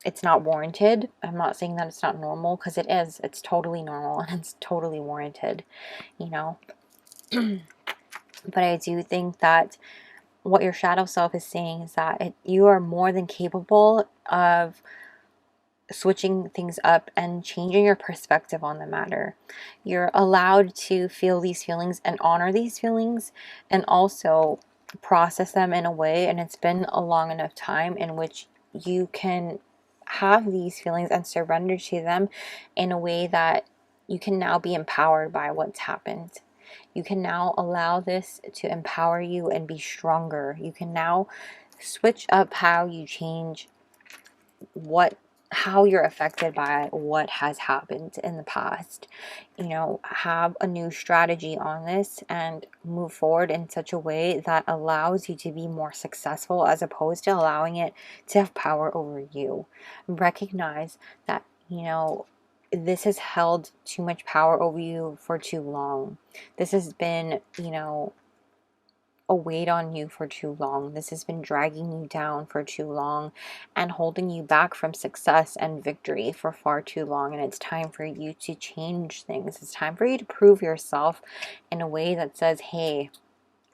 S1: it's not warranted. I'm not saying that it's not normal, because it is. It's totally normal and it's totally warranted, you know. But I do think that what your shadow self is saying is that you are more than capable of switching things up and changing your perspective on the matter. You're allowed to feel these feelings and honor these feelings, and also process them in a way, and it's been a long enough time in which you can have these feelings and surrender to them in a way that you can now be empowered by what's happened. You can now allow this to empower you and be stronger. You can now switch up how you change how you're affected by what has happened in the past. You know, have a new strategy on this and move forward in such a way that allows you to be more successful, as opposed to allowing it to have power over you. Recognize that, you know, this has held too much power over you for too long. This has been, you know, a weight on you for too long. This has been dragging you down for too long and holding you back from success and victory for far too long. And it's time for you to change things. It's time for you to prove yourself in a way that says, hey,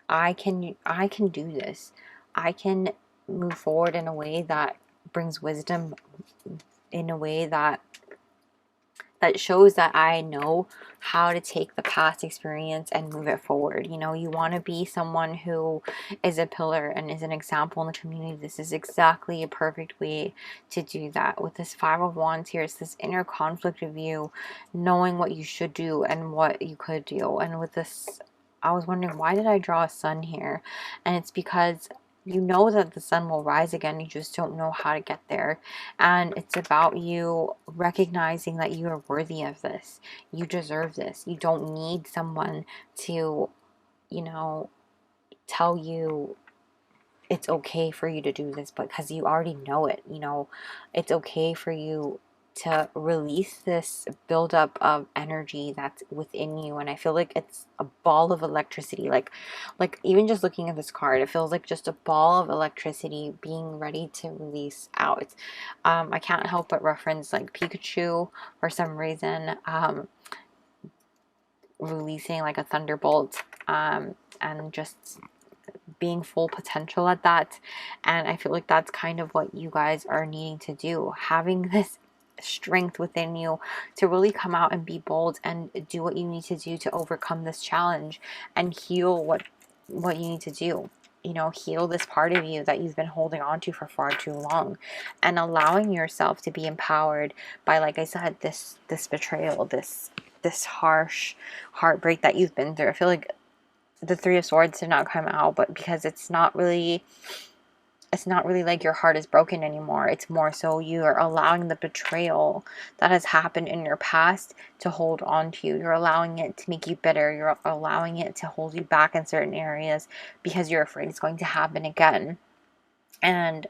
S1: I can do this. I can move forward in a way that brings wisdom, in a way that shows that I know how to take the past experience and move it forward. You know, you want to be someone who is a pillar and is an example in the community. This is exactly a perfect way to do that. With this Five of Wands here, it's this inner conflict of you knowing what you should do and what you could do. And with this, I was wondering, why did I draw a sun here? And it's because you know that the sun will rise again. You just don't know how to get there. And it's about you recognizing that you are worthy of this. You deserve this. You don't need someone to, you know, tell you it's okay for you to do this, but because you already know it. You know, it's okay for you to release this buildup of energy that's within you. And I feel like it's a ball of electricity. Like even just looking at this card, it feels like just a ball of electricity being ready to release out. I can't help but reference like Pikachu for some reason, releasing like a thunderbolt, and just being full potential at that. And I feel like that's kind of what you guys are needing to do, having this strength within you to really come out and be bold and do what you need to do to overcome this challenge and heal what you need to do. You know, heal this part of you that you've been holding on to for far too long, and allowing yourself to be empowered by, like I said, this betrayal, this harsh heartbreak that you've been through. I feel like the Three of Swords did not come out, but because it's not really like your heart is broken anymore. It's more so you are allowing the betrayal that has happened in your past to hold on to you. You're allowing it to make you bitter. You're allowing it to hold you back in certain areas because you're afraid it's going to happen again. And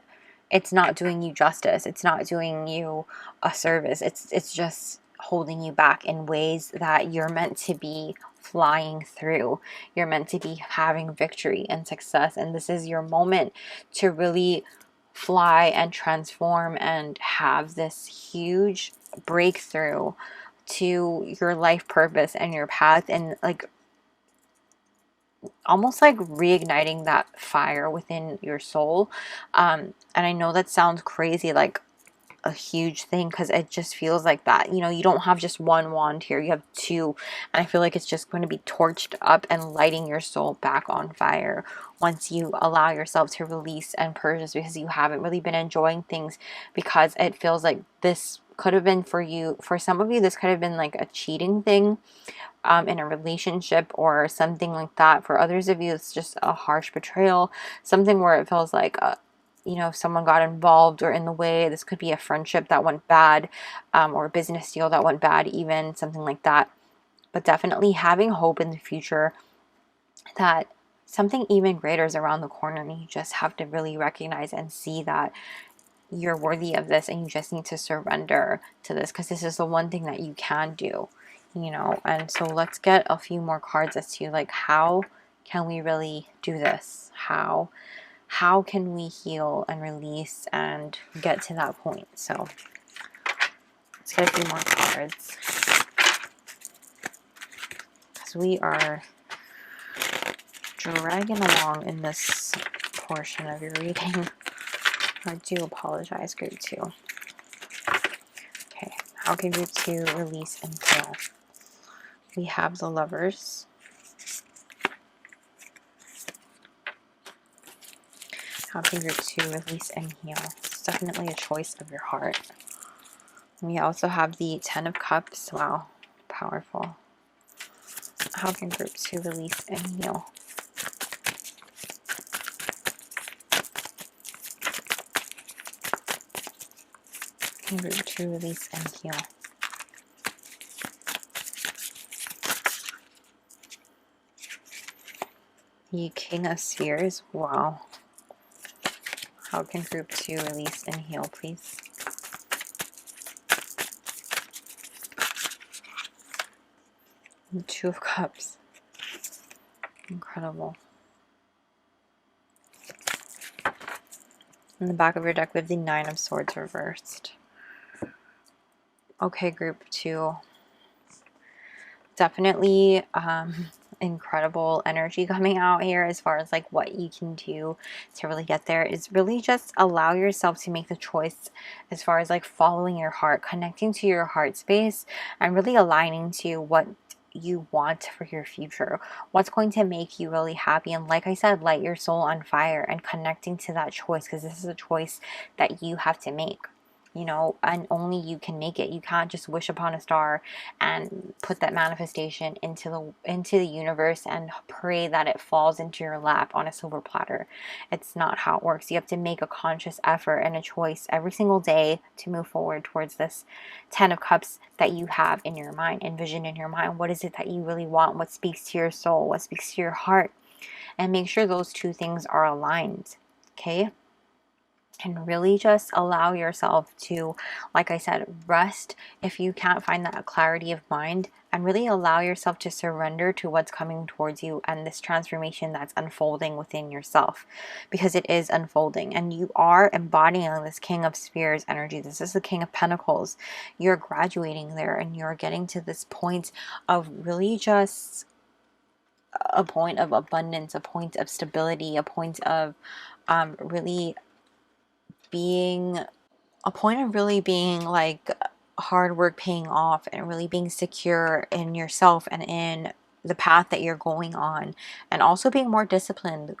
S1: it's not doing you justice. It's not doing you a service. It's just holding you back in ways that you're meant to be flying through. You're meant to be having victory and success. And this is your moment to really fly and transform and have this huge breakthrough to your life purpose and your path. And like, almost like reigniting that fire within your soul. And I know that sounds crazy, like a huge thing, because it just feels like that. You know, you don't have just one wand here, you have two, and I feel like it's just going to be torched up and lighting your soul back on fire once you allow yourself to release and purge this, because you haven't really been enjoying things, because it feels like this could have been for you, for some of you, this could have been like a cheating thing in a relationship or something like that. For others of you, it's just a harsh betrayal, something where it feels like you know, someone got involved or in the way. This could be a friendship that went bad, or a business deal that went bad, even something like that. But definitely having hope in the future that something even greater is around the corner, and you just have to really recognize and see that you're worthy of this, and you just need to surrender to this, because this is the one thing that you can do, you know. And so let's get a few more cards as to like, how can we really do this? How can we heal and release and get to that point? So let's get a few more cards, because we are dragging along in this portion of your reading. I do apologize, group 2. Okay, how can group 2 release and heal? We have the Lovers. How can group 2 release and heal? It's definitely a choice of your heart. We also have the 10 of Cups. Wow, powerful. How can group 2 release and heal? Can group 2 release and heal? The King of Spheres. Wow. How can group 2 release and heal, please? The 2 of Cups. Incredible. In the back of your deck, we have the 9 of Swords reversed. Okay, group 2. Definitely incredible energy coming out here as far as like what you can do to really get there. Is really just allow yourself to make the choice as far as like following your heart, connecting to your heart space, and really aligning to what you want for your future, what's going to make you really happy. And like I said, light your soul on fire and connecting to that choice, because this is a choice that you have to make, you know, and only you can make it. You can't just wish upon a star and put that manifestation into the universe and pray that it falls into your lap on a silver platter. It's not how it works. You have to make a conscious effort and a choice every single day to move forward towards this 10 of Cups that you have in your mind, envision in your mind. What is it that you really want? What speaks to your soul? What speaks to your heart? And make sure those two things are aligned. Okay? And really just allow yourself to, like I said, rest if you can't find that clarity of mind, and really allow yourself to surrender to what's coming towards you and this transformation that's unfolding within yourself, because it is unfolding and you are embodying this King of Spheres energy. This is the King of Pentacles. You're graduating there, and you're getting to this point of really just a point of abundance, a point of stability, a point of really being a point of really being like hard work paying off, and really being secure in yourself and in the path that you're going on, and also being more disciplined,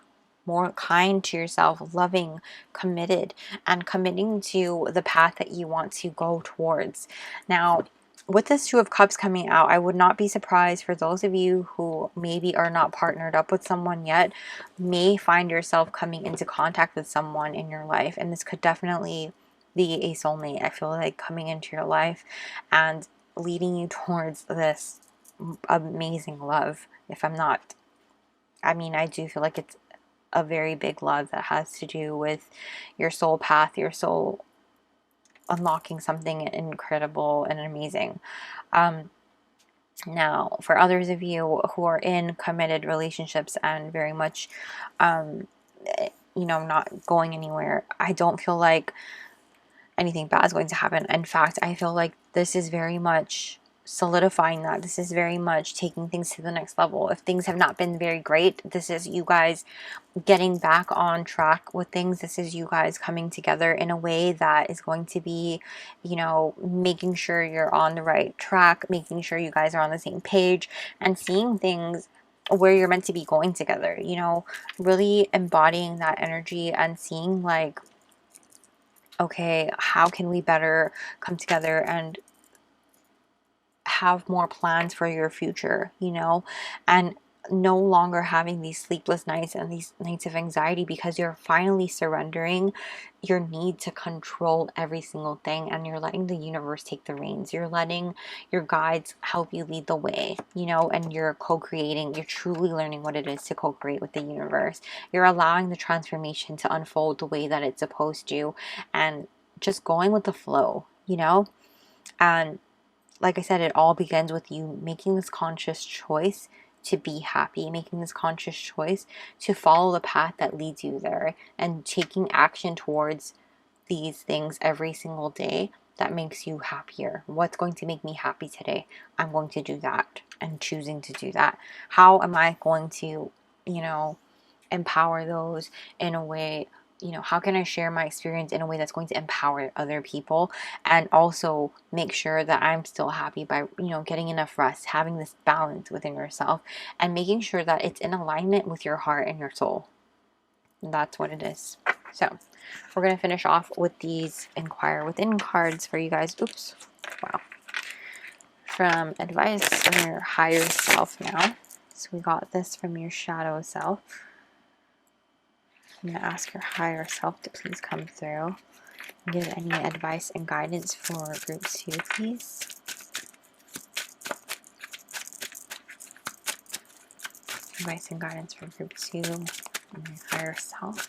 S1: more kind to yourself, loving, committed, and committing to the path that you want to go towards. Now, with this 2 of Cups coming out, I would not be surprised for those of you who maybe are not partnered up with someone yet, may find yourself coming into contact with someone in your life, and this could definitely be a soulmate. I feel like coming into your life and leading you towards this amazing love. If I'm not, I mean, I do feel like it's a very big love that has to do with your soul path, your soul unlocking something incredible and amazing. Now, for others of you who are in committed relationships and very much, you know, not going anywhere, I don't feel like anything bad is going to happen. In fact, I feel like this is very much solidifying that. This is very much taking things to the next level. If things have not been very great, this is you guys getting back on track with things. This is you guys coming together in a way that is going to be, you know, making sure you're on the right track, making sure you guys are on the same page, and seeing things where you're meant to be going together, you know, really embodying that energy and seeing like, okay, how can we better come together and have more plans for your future, you know, and no longer having these sleepless nights and these nights of anxiety, because you're finally surrendering your need to control every single thing, and you're letting the universe take the reins. You're letting your guides help you lead the way, you know, and you're co-creating. You're truly learning what it is to co-create with the universe. You're allowing the transformation to unfold the way that it's supposed to, and just going with the flow, you know. And like I said, it all begins with you making this conscious choice to be happy, making this conscious choice to follow the path that leads you there, and taking action towards these things every single day that makes you happier. What's going to make me happy today? I'm going to do that, and choosing to do that. How am I going to, you know, empower those in a way, you know, how can I share my experience in a way that's going to empower other people, and also make sure that I'm still happy by, you know, getting enough rest, having this balance within yourself, and making sure that it's in alignment with your heart and your soul. And that's what it is. So we're going to finish off with these Inquire Within cards for you guys. Oops. Wow. From advice from your higher self now. So we got this from your shadow self. I'm going to ask your higher self to please come through and give any advice and guidance for group 2, please. Advice and guidance for group 2 and your higher self.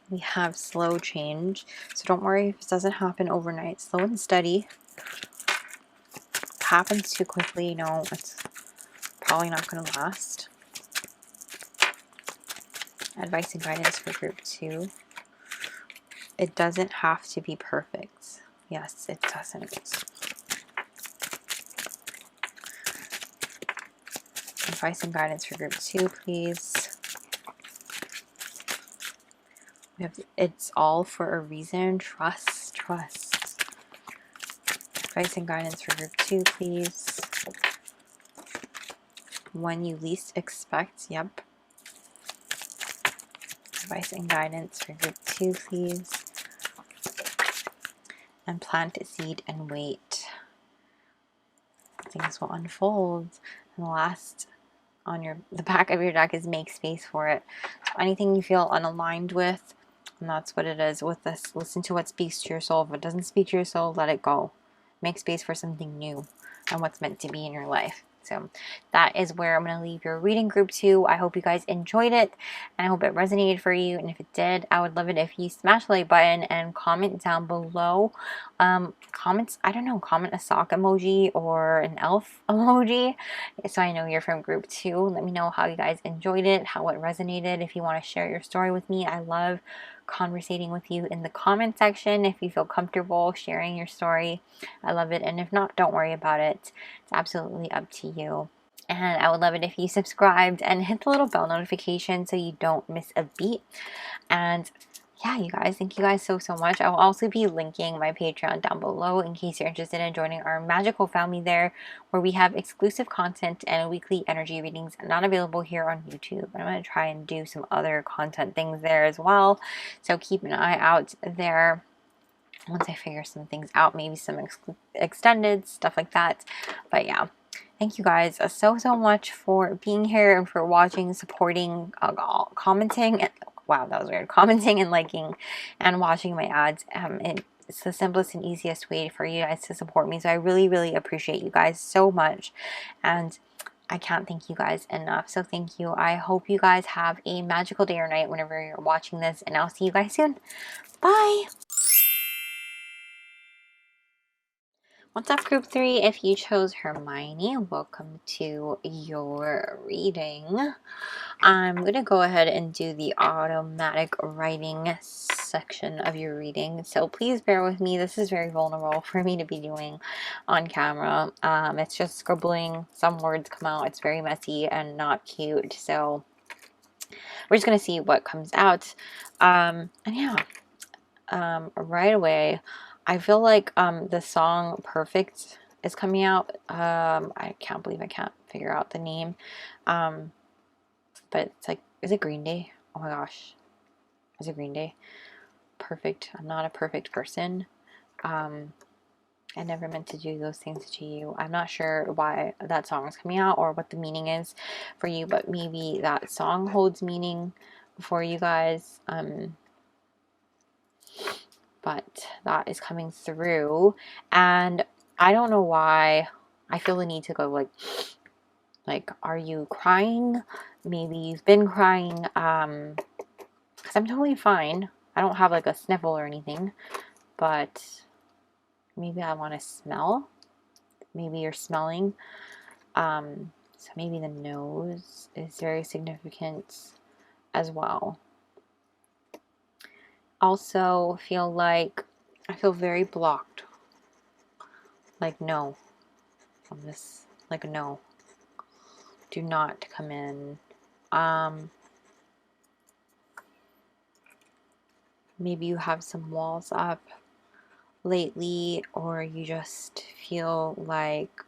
S1: We have slow change, so don't worry if this doesn't happen overnight. Slow and steady. If it happens too quickly, you know, it's probably not going to last. Advice and guidance for group 2. It doesn't have to be perfect. Yes, it doesn't. Advice and guidance for group 2, please. We have, it's all for a reason. Trust, trust. Advice and guidance for group 2, please. When you least expect, yep. Advice and guidance for group 2, please. And plant a seed and wait. Things will unfold. And the last on the back of your deck is make space for it. So anything you feel unaligned with, and that's what it is with this. Listen to what speaks to your soul. If it doesn't speak to your soul, let it go. Make space for something new and what's meant to be in your life. So that is where I'm going to leave your reading, group 2. I hope you guys enjoyed it, and I hope it resonated for you. And if it did, I would love it if you smash the like button and comment down below. Comments, I don't know, comment a sock emoji or an elf emoji, so I know you're from group 2. Let me know how you guys enjoyed it, how it resonated. If you want to share your story with me, I love conversating with you in the comment section. If you feel comfortable sharing your story, I love it. And if not, don't worry about it. It's absolutely up to you. And I would love it if you subscribed and hit the little bell notification so you don't miss a beat. And yeah, you guys, thank you guys so much. I will also be linking my Patreon down below in case you're interested in joining our magical family there, where we have exclusive content and weekly energy readings not available here on YouTube. I'm going to try and do some other content things there as well, so keep an eye out there once I figure some things out, maybe some extended stuff like that. But yeah, thank you guys so much for being here and for watching, supporting, commenting, and wow, that was weird. Commenting and liking and watching my ads. It's the simplest and easiest way for you guys to support me. So I really appreciate you guys so much. And I can't thank you guys enough. So thank you. I hope you guys have a magical day or night whenever you're watching this. And I'll see you guys soon. Bye. What's up, Group 3? If you chose Hermione, welcome to your reading. I'm going to go ahead and do the automatic writing section of your reading, so please bear with me. This is very vulnerable for me to be doing on camera. It's just scribbling. Some words come out. It's very messy and not cute, so we're just going to see what comes out. And yeah, right away, I feel like the song Perfect is coming out. I can't believe I can't figure out the name. But it's like, is it Green Day? Oh my gosh. Is it Green Day? Perfect. I'm not a perfect person. I never meant to do those things to you. I'm not sure why that song is coming out or what the meaning is for you, but maybe that song holds meaning for you guys. But that is coming through, and I don't know why I feel the need to go like, are you crying? Maybe you've been crying, because I'm totally fine. I don't have like a sniffle or anything, but maybe I want to smell. Maybe you're smelling. So maybe the nose is very significant as well. Also feel like I feel very blocked. Like no. On this, like no. Do not come in. Maybe you have some walls up lately, or you just feel like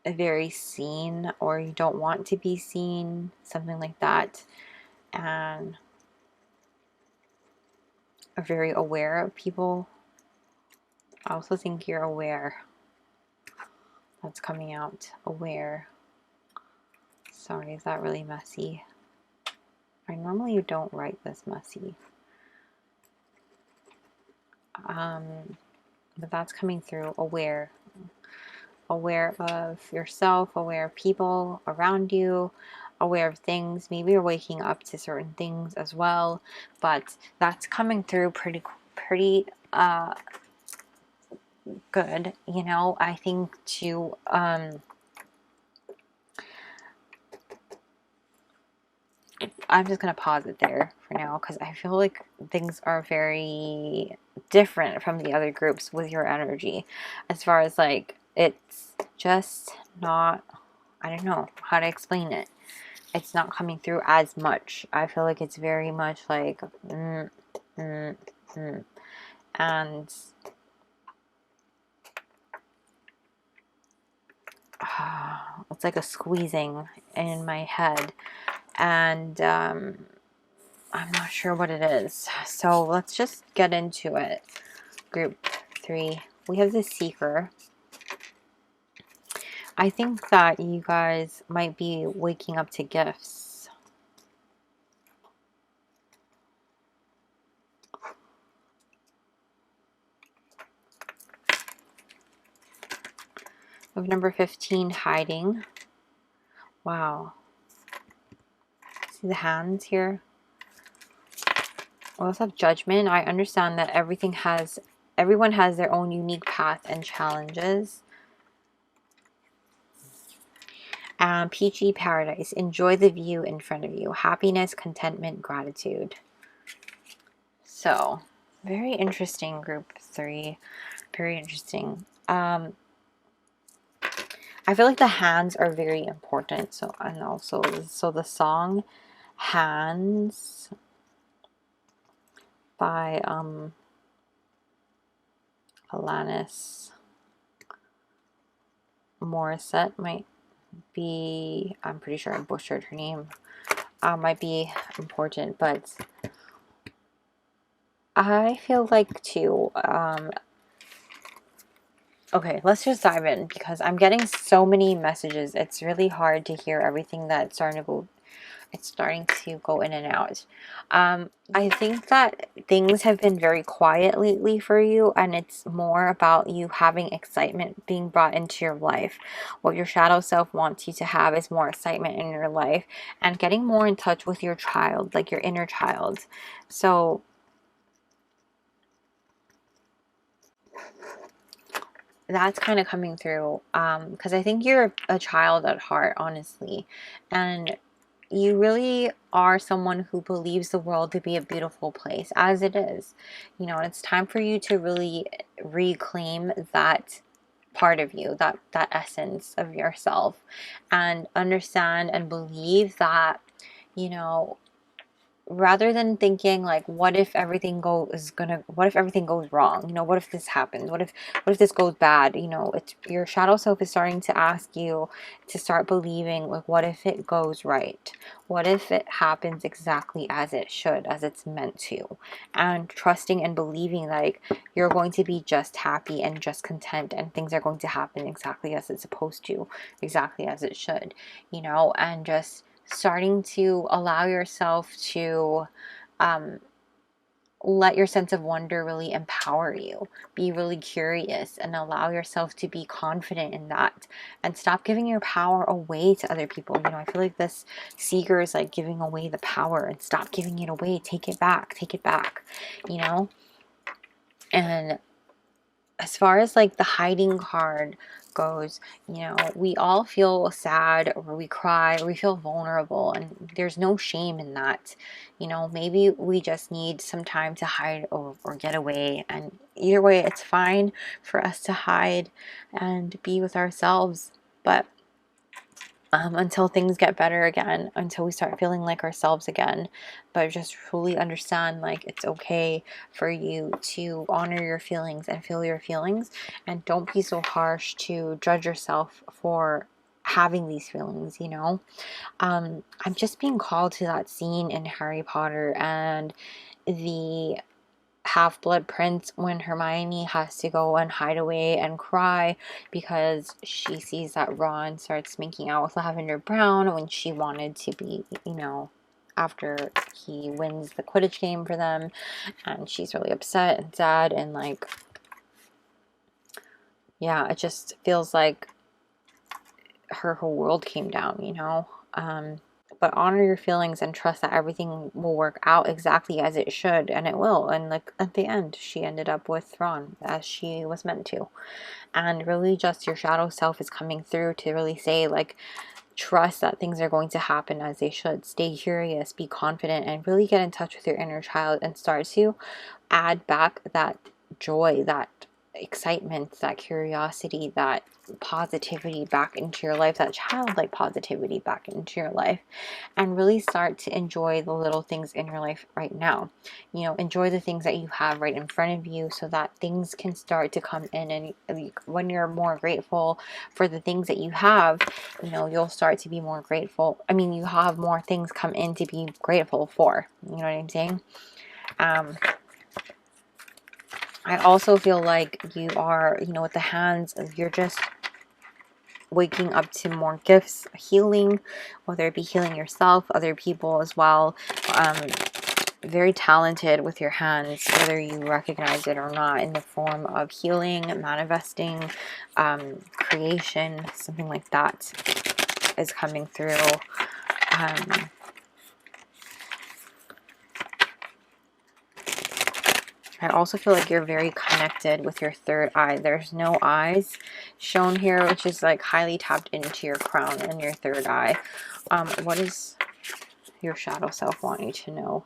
S1: very seen, or you don't want to be seen, something like that, and are very aware of people. I also think you're aware. That's coming out. Aware. Sorry, is that really messy? I normally don't write this messy. But that's coming through. Aware. Aware of yourself, aware of people around you, aware of things. Maybe you're waking up to certain things as well, but that's coming through pretty good, you know. I think to I'm just gonna pause it there for now, because I feel like things are very different from the other groups with your energy, as far as like, it's just not, I don't know how to explain it. It's not coming through as much. I feel like it's very much like and it's like a squeezing in my head, and I'm not sure what it is. So let's just get into it. Group 3, we have the Seeker. I think that you guys might be waking up to gifts. We have number 15, hiding. Wow. See the hands here? We also have judgment. I understand that everyone has their own unique path and challenges. Peachy paradise. Enjoy the view in front of you. Happiness, contentment, gratitude. So, very interesting, group 3. Very interesting. I feel like the hands are very important. So, and also, so the song Hands by Alanis Morissette might be, I'm pretty sure I butchered her name, might be important, but I feel like too, okay, let's just dive in, because I'm getting so many messages. It's really hard to hear everything that's starting to go in and out. I think that things have been very quiet lately for you, and it's more about you having excitement being brought into your life. What your shadow self wants you to have is more excitement in your life, and getting more in touch with your child, like your inner child. So that's kind of coming through, because I think you're a child at heart, honestly, and you really are someone who believes the world to be a beautiful place as it is, you know, and it's time for you to really reclaim that part of you, that essence of yourself, and understand and believe that, you know, rather than thinking like, what if everything what if everything goes wrong, you know, what if this happens, what if this goes bad, you know, it's your shadow self is starting to ask you to start believing, like, what if it goes right, what if it happens exactly as it should, as it's meant to, and trusting and believing like you're going to be just happy and just content, and things are going to happen exactly as it's supposed to, exactly as it should, you know, and just starting to allow yourself to let your sense of wonder really empower you. Be really curious and allow yourself to be confident in that, and stop giving your power away to other people. You know, I feel like this seeker is like giving away the power, and stop giving it away. Take it back, you know. And as far as like the hiding card goes, you know, we all feel sad, or we cry, or we feel vulnerable, and there's no shame in that. You know, maybe we just need some time to hide, or get away, and either way it's fine for us to hide and be with ourselves. But until things get better again, until we start feeling like ourselves again. But just truly understand, like, it's okay for you to honor your feelings and feel your feelings, and don't be so harsh to judge yourself for having these feelings, you know. I'm just being called to that scene in Harry Potter and the Half-Blood Prince, when Hermione has to go and hide away and cry because she sees that Ron starts making out with Lavender Brown, when she wanted to be, you know, after he wins the Quidditch game for them, and she's really upset and sad, and like, yeah, it just feels like her whole world came down, you know. But honor your feelings and trust that everything will work out exactly as it should, and it will. And like at the end, she ended up with Ron as she was meant to. And really just your shadow self is coming through to really say, like, trust that things are going to happen as they should. Stay curious, be confident, and really get in touch with your inner child, and start to add back that joy, that excitement, that curiosity, that positivity back into your life, that childlike positivity back into your life, and really start to enjoy the little things in your life right now. You know, enjoy the things that you have right in front of you, so that things can start to come in, and when you're more grateful for the things that you have, you know, you'll start to be more grateful. I mean, you have more things come in to be grateful for, you know what I'm saying? I also feel like you are, you know, with the hands, you're just waking up to more gifts, healing, whether it be healing yourself, other people as well. Very talented with your hands, whether you recognize it or not, in the form of healing, manifesting, creation, something like that is coming through. I also feel like you're very connected with your third eye. There's no eyes shown here, which is like highly tapped into your crown and your third eye. What does your shadow self want you to know?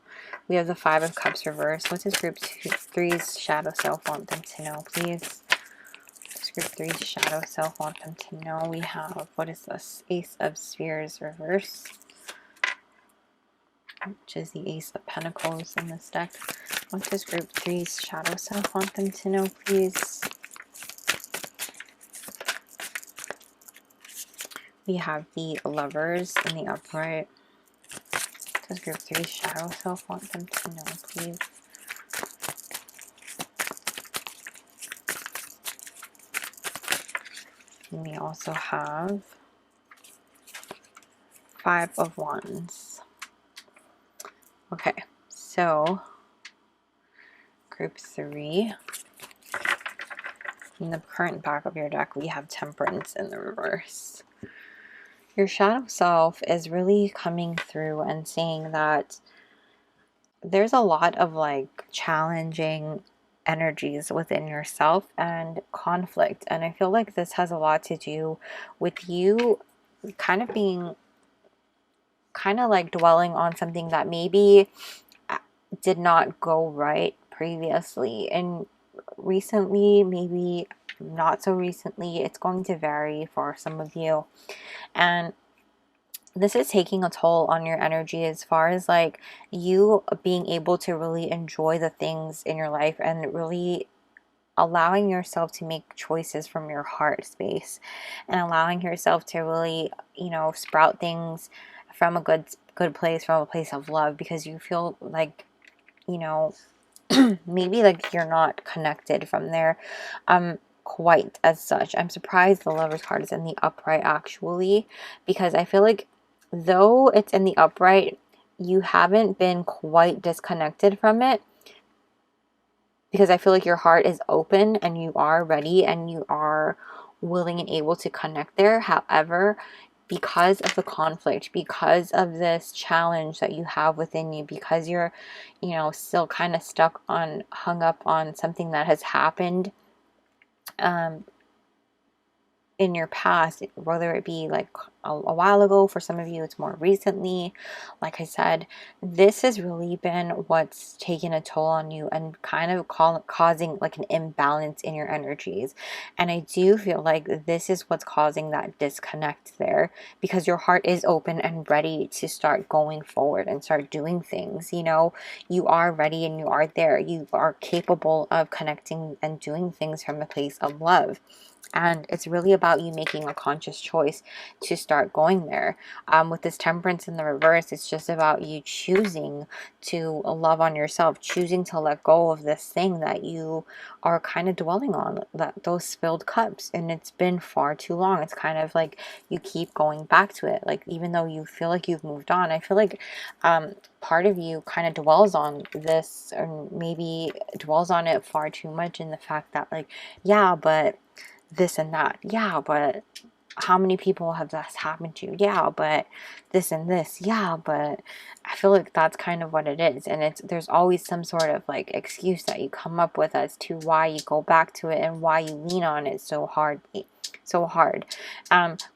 S1: We have the Five of Cups reversed. What does group 3's shadow self want them to know, please? What does group 3's shadow self want them to know? We have, what is this? Ace of Spheres reverse, which is the Ace of Pentacles in this deck. What does group 3's shadow self want them to know, please? We have the Lovers in the upright. What does group 3's shadow self want them to know, please? And we also have Five of Wands. Okay, so group 3, in the current back of your deck, we have Temperance in the reverse. Your shadow self is really coming through and saying that there's a lot of like challenging energies within yourself and conflict. And I feel like this has a lot to do with you kind of being like dwelling on something that maybe did not go right previously, and recently, maybe not so recently. It's going to vary for some of you, and this is taking a toll on your energy as far as like you being able to really enjoy the things in your life and really allowing yourself to make choices from your heart space, and allowing yourself to really, you know, sprout things from a good place, from a place of love, because you feel like, you know, maybe like you're not connected from there quite as such. I'm surprised the Lover's card is in the upright actually, because I feel like though it's in the upright, you haven't been quite disconnected from it, because I feel like your heart is open and you are ready and you are willing and able to connect there. However, because of the conflict, because of this challenge that you have within you, because you're, you know, still kind of hung up on something that has happened in your past, whether it be like a while ago, for some of you it's more recently. Like I said, this has really been what's taken a toll on you and kind of causing like an imbalance in your energies. And I do feel like this is what's causing that disconnect there, because your heart is open and ready to start going forward and start doing things. You know, you are ready and you are there. You are capable of connecting and doing things from a place of love. And it's really about you making a conscious choice to start going there. With this Temperance in the reverse, it's just about you choosing to love on yourself, choosing to let go of this thing that you are kind of dwelling on, those spilled cups. And it's been far too long. It's kind of like you keep going back to it. Like, even though you feel like you've moved on, I feel like part of you kind of dwells on this, or maybe dwells on it far too much, in the fact that like, yeah, but this and that, yeah, but how many people have this happened to? Yeah, but this and this, yeah, but I feel like that's kind of what it is. And there's always some sort of like excuse that you come up with as to why you go back to it and why you lean on it so hard.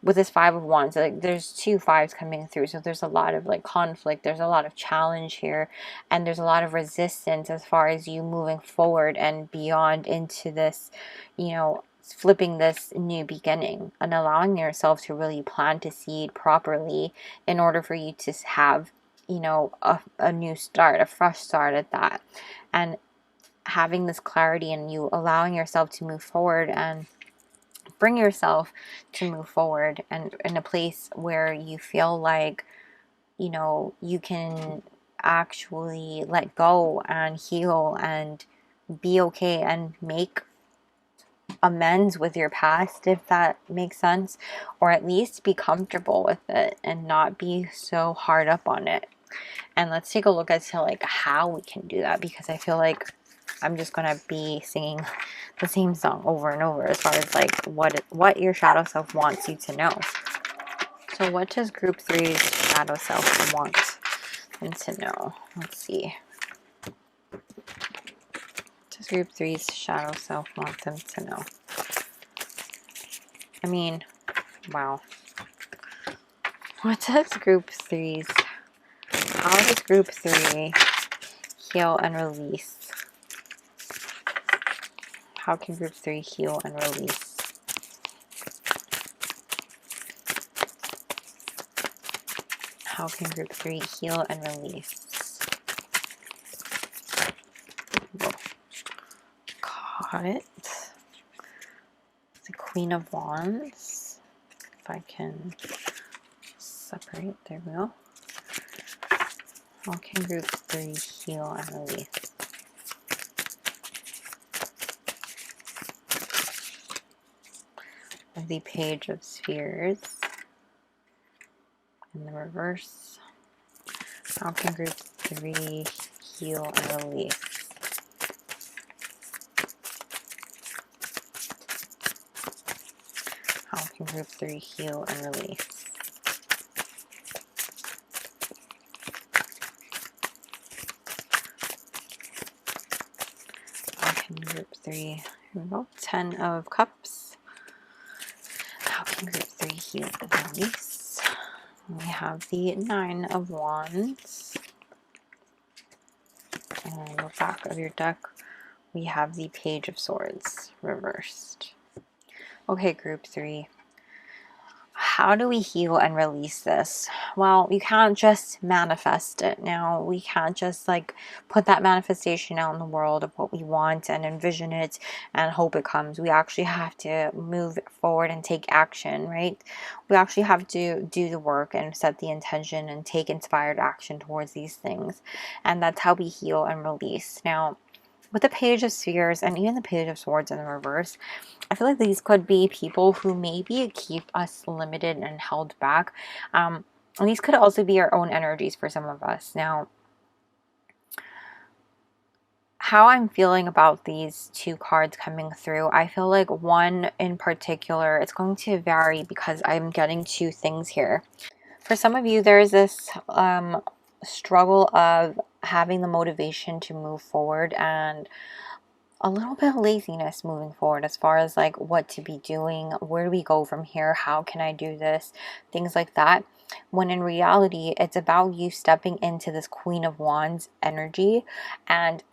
S1: With this Five of Wands, like there's two fives coming through, so there's a lot of like conflict, there's a lot of challenge here, and there's a lot of resistance as far as you moving forward and beyond into this, you know, flipping this new beginning and allowing yourself to really plant a seed properly in order for you to have, you know, a new start, a fresh start at that, and having this clarity, and you allowing yourself to move forward and bring yourself to move forward, and in a place where you feel like, you know, you can actually let go and heal and be okay and make amends with your past, if that makes sense, or at least be comfortable with it and not be so hard up on it. And let's take a look as to like how we can do that, because I feel like I'm just gonna be singing the same song over and over as far as like what your shadow self wants you to know. So what does group 3's shadow self want them to know? Let's see. What does group 3's shadow self want them to know? I mean, wow. What does group 3's, how does group 3 heal and release? How can group 3 heal and release? How can group 3 heal and release? Whoa. Got it. The Queen of Wands. If I can separate, there we go. How can group 3 heal and release? The Page of Spheres in the reverse. How can group 3 heal and release? How can group 3 heal and release? How can group 3 handle? 10 of Cups. How can group 3 heal and release? We have the 9 of Wands. And the back of your deck, we have the Page of Swords reversed. Okay, group 3. How do we heal and release this? Well, you can't just manifest it. Now, we can't just like put that manifestation out in the world of what we want and envision it and hope it comes. We actually have to move forward and take action, right? We actually have to do the work and set the intention and take inspired action towards these things. And that's how we heal and release. Now, with the Page of Spheres and even the Page of Swords in the reverse, I feel like these could be people who maybe keep us limited and held back. And these could also be our own energies for some of us. Now, how I'm feeling about these two cards coming through, I feel like one in particular, it's going to vary because I'm getting two things here. For some of you, there is this struggle of having the motivation to move forward and a little bit of laziness moving forward as far as like what to be doing, where do we go from here, how can I do this, things like that. When in reality, it's about you stepping into this Queen of Wands energy and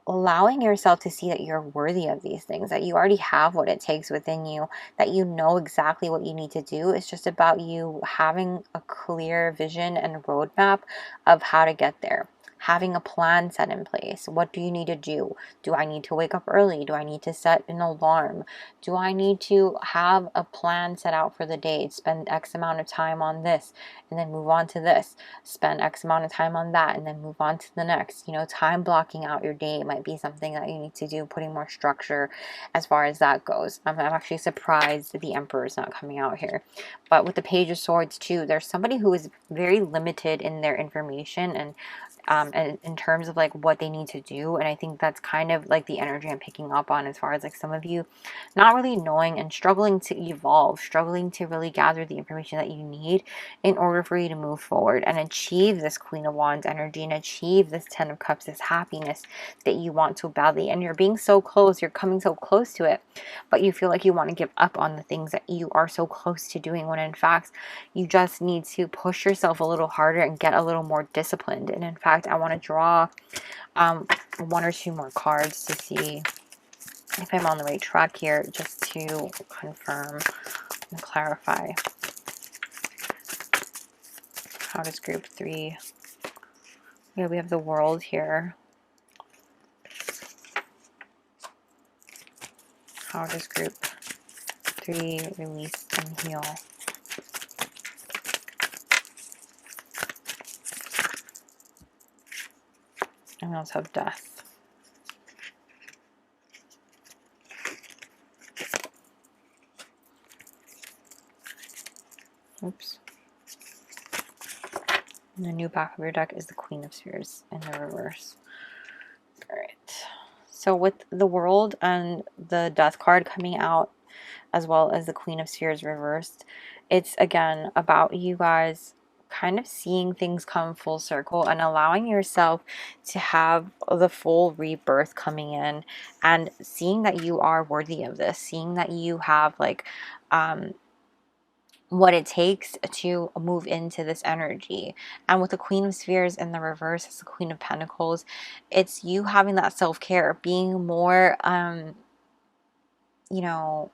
S1: allowing yourself to see that you're worthy of these things, that you already have what it takes within you, that you know exactly what you need to do. It's just about you having a clear vision and a roadmap of how to get there. Having a plan set in place. What do you need to do? Do I need to wake up early? Do I need to set an alarm? Do I need to have a plan set out for the day? Spend X amount of time on this and then move on to this. Spend X amount of time on that and then move on to the next. You know, time blocking out your day might be something that you need to do, putting more structure as far as that goes. I'm actually surprised that the Emperor is not coming out here. But with the Page of Swords too, there's somebody who is very limited in their information and in terms of like what they need to do. And I think that's kind of like the energy I'm picking up on as far as like some of you not really knowing and struggling to evolve, struggling to really gather the information that you need in order for you to move forward and achieve this Queen of Wands energy and achieve this 10 of Cups, this happiness that you want so badly. And you're being so close, you're coming so close to it, but you feel like you want to give up on the things that you are so close to doing, when in fact you just need to push yourself a little harder and get a little more disciplined. And in fact, I want to draw one or two more cards to see if I'm on the right track here, just to confirm and clarify. How does group 3? Yeah, we have the World here. How does group 3 release and heal? And we also have Death. Oops. And the new back of your deck is the Queen of Spheres in the reverse. Alright. So with the World and the Death card coming out, as well as the Queen of Spheres reversed, it's again about you guys kind of seeing things come full circle and allowing yourself to have the full rebirth coming in and seeing that you are worthy of this, seeing that you have like what it takes to move into this energy. And with the Queen of Spheres in the reverse as the Queen of Pentacles, it's you having that self-care, being more you know,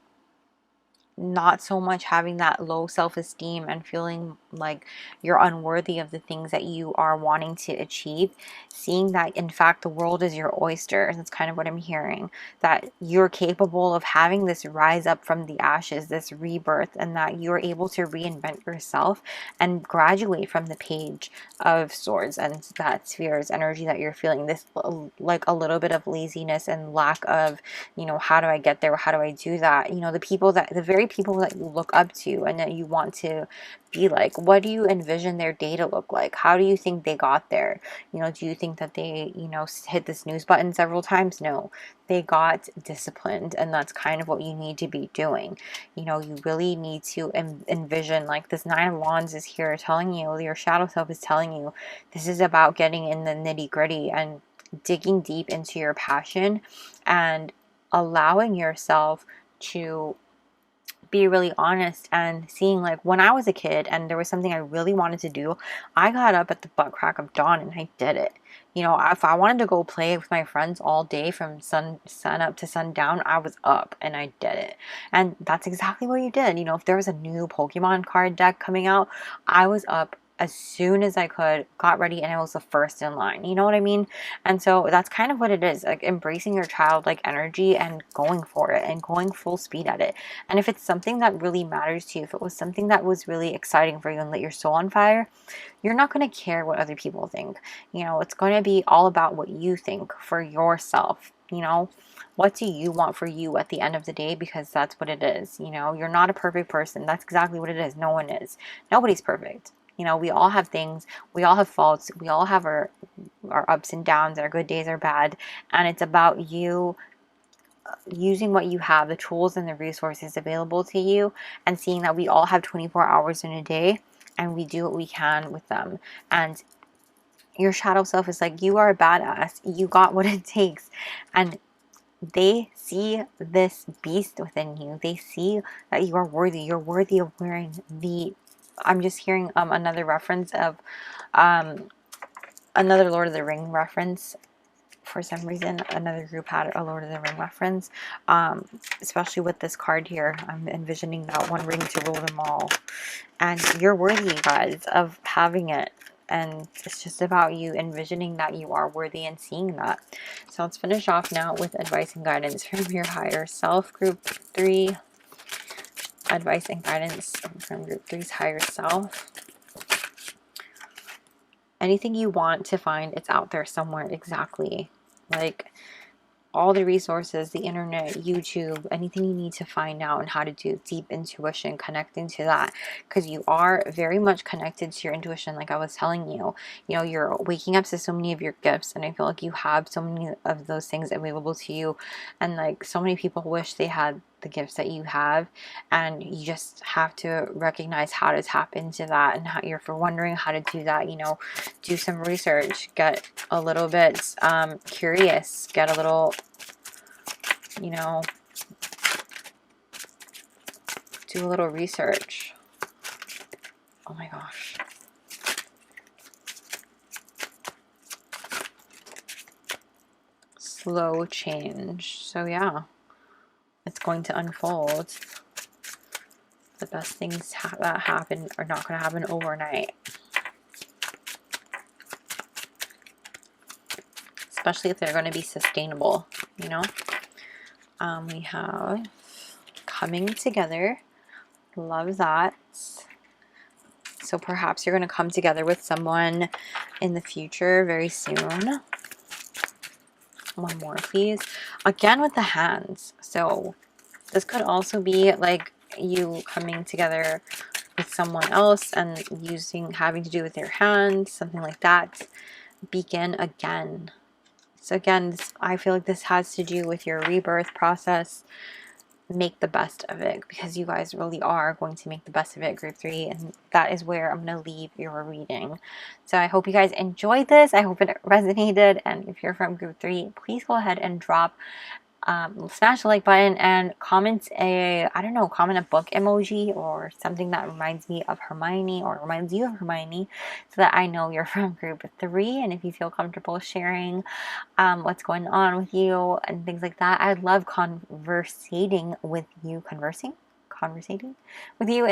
S1: not so much having that low self-esteem and feeling like you're unworthy of the things that you are wanting to achieve. Seeing that in fact the world is your oyster. That's kind of what I'm hearing, that you're capable of having this rise up from the ashes, this rebirth, and that you're able to reinvent yourself and graduate from the Page of Swords and that Spheres energy that you're feeling, this like a little bit of laziness and lack of, you know, how do I get there, how do I do that, you know, the people that, the very people that you look up to and that you want to be like, what do you envision their day to look like? How do you think they got there? You know, do you think that they, you know, hit the snooze button several times? No, they got disciplined, and that's kind of what you need to be doing. You know, you really need to envision, like this 9 of Wands is here telling you, your shadow self is telling you, this is about getting in the nitty gritty and digging deep into your passion and allowing yourself to be really honest and seeing, like, when I was a kid and there was something I really wanted to do, I got up at the butt crack of dawn and I did it. You know, if I wanted to go play with my friends all day from sun up to sundown, I was up and I did it. And that's exactly what you did. You know, if there was a new Pokemon card deck coming out, I was up as soon as I could, got ready, and I was the first in line. You know what I mean? And so that's kind of what it is, like embracing your childlike energy and going for it and going full speed at it. And if it's something that really matters to you, if it was something that was really exciting for you and lit your soul on fire, you're not going to care what other people think. You know, it's going to be all about what you think for yourself. You know, what do you want for you at the end of the day? Because that's what it is. You know, you're not a perfect person. That's exactly what it is. No one is. Nobody's perfect. You know, we all have things, we all have faults, we all have our ups and downs, our good days, our bad, and it's about you using what you have, the tools and the resources available to you, and seeing that we all have 24 hours in a day, and we do what we can with them. And your shadow self is like, you are a badass, you got what it takes, and they see this beast within you. They see that you are worthy. You're worthy of wearing the, I'm just hearing another reference of another Lord of the Ring reference. For some reason, another group had a Lord of the Ring reference, especially with this card here. I'm envisioning that one ring to rule them all. And you're worthy, you guys, of having it. And it's just about you envisioning that you are worthy and seeing that. So let's finish off now with advice and guidance from your higher self, group 3. Advice and guidance from group 3's higher self. Anything you want to find, it's out there somewhere. Exactly. Like all the resources, the internet, YouTube, anything you need to find out and how to do deep intuition, connecting to that, because you are very much connected to your intuition. Like I was telling you, you know, you're waking up to so many of your gifts, and I feel like you have so many of those things available to you, and like so many people wish they had the gifts that you have, and you just have to recognize how to tap into that. And how you're for wondering how to do that, you know, do some research, get a little bit curious, get a little, you know, do a little research. Oh my gosh. Slow change. So yeah, it's going to unfold. The best things that happen are not going to happen overnight. Especially if they're going to be sustainable, you know. We have coming together. Love that. So perhaps you're going to come together with someone in the future very soon. One more, please. Again with the hands. So this could also be like you coming together with someone else and having to do with your hands, something like that. Begin again. So again, I feel like this has to do with your rebirth process. Make the best of it, because you guys really are going to make the best of it, group 3, and that is where I'm going to leave your reading. So I hope you guys enjoyed this. I hope it resonated, and if you're from group 3, please go ahead and drop smash the like button and comment comment a book emoji or something that reminds me of Hermione or reminds you of Hermione, so that I know you're from group 3. And if you feel comfortable sharing what's going on with you and things like that, I'd love conversating with you in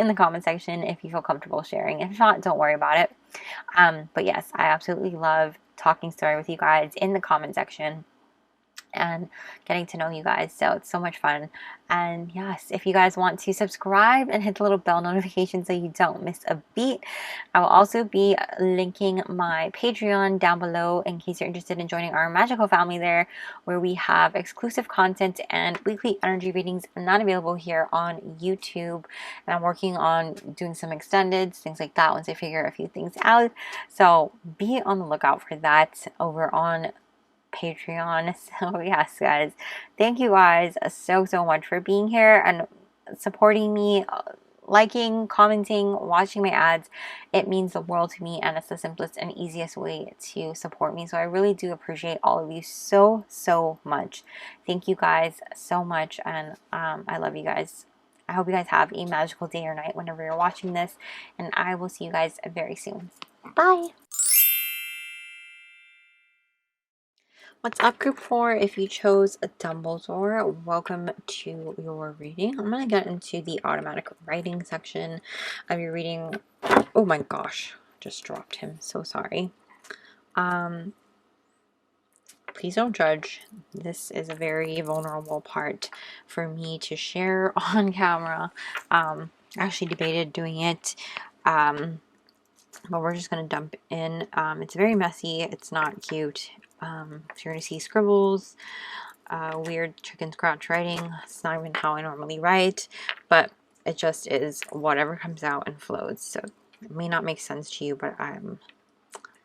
S1: the comment section if you feel comfortable sharing. If not, don't worry about it. But yes, I absolutely love talking story with you guys in the comment section and getting to know you guys. So it's so much fun. And yes, if you guys want to subscribe and hit the little bell notification so you don't miss a beat, I will also be linking my Patreon down below in case you're interested in joining our magical family there, where we have exclusive content and weekly energy readings not available here on YouTube. And I'm working on doing some extendeds, things like that, once I figure a few things out. So be on the lookout for that over on Patreon. So yes, guys, thank you guys so much for being here and supporting me liking, commenting, watching my ads. It means the world to me, and it's the simplest and easiest way to support me. So I really do appreciate all of you so, so much. Thank you guys so much, and I love you guys. I hope you guys have a magical day or night whenever you're watching this, and I will see you guys very soon. Bye! What's up, group 4? If you chose a Dumbledore, welcome to your reading. I'm going to get into the automatic writing section of your reading. Oh my gosh, just dropped him. So sorry. Please don't judge. This is a very vulnerable part for me to share on camera. I actually debated doing it, but we're just going to dump in. It's very messy. It's not cute. So you're going to see scribbles, weird chicken scratch writing. It's not even how I normally write, but it just is whatever comes out and flows. So it may not make sense to you, but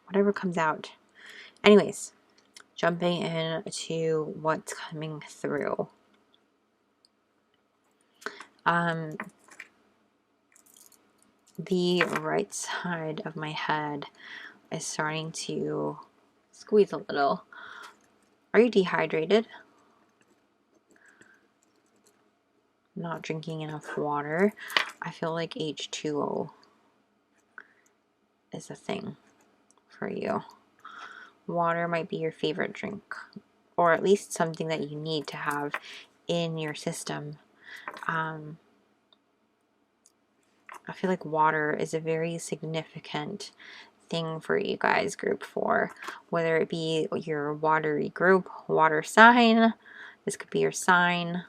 S1: whatever comes out. Anyways, jumping into what's coming through. The right side of my head is starting to squeeze a little. Are you dehydrated? Not drinking enough water? I feel like H2O is a thing for you. Water might be your favorite drink, or at least something that you need to have in your system. I feel like water is a very significant thing for you guys, group 4, whether it be your watery group, water sign. This could be your sign.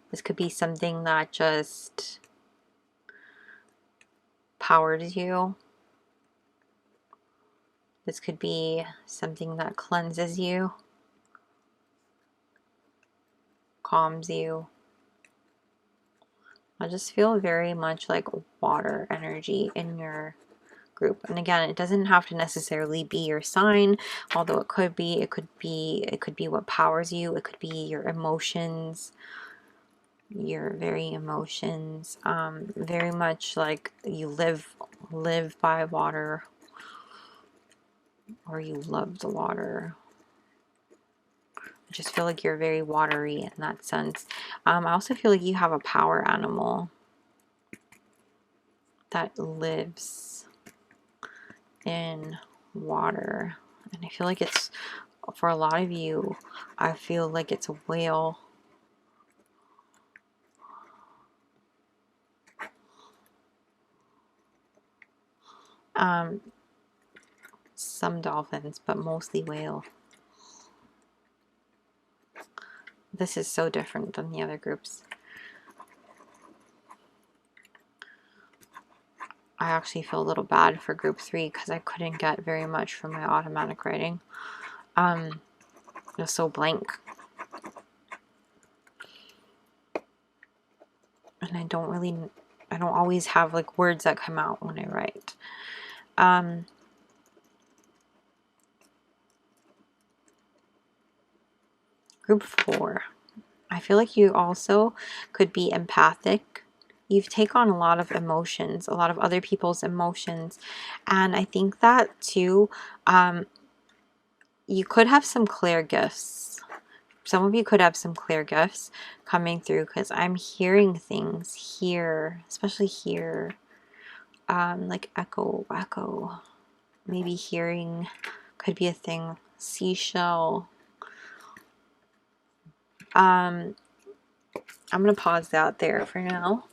S1: This could be something that just powers you. This could be something that cleanses you, calms you. I just feel very much like water energy in your group. And again, it doesn't have to necessarily be your sign, although it could be. It could be what powers you. It could be your emotions, your very emotions. Very much like you live by water, or you love the water. I just feel like you're very watery in that sense. I also feel like you have a power animal that lives in water. And I feel like it's, for a lot of you, I feel like it's a whale. Some dolphins, but mostly whale. This is so different than the other groups. I actually feel a little bad for group 3 because I couldn't get very much from my automatic writing. It was so blank. And I don't always have like words that come out when I write. Group 4. I feel like you also could be empathic. You take on a lot of emotions, a lot of other people's emotions. And I think that too, you could have some clear gifts. Some of you could have some clear gifts coming through, because I'm hearing things here, especially here, like echo. Maybe hearing could be a thing. Seashell. I'm going to pause that there for now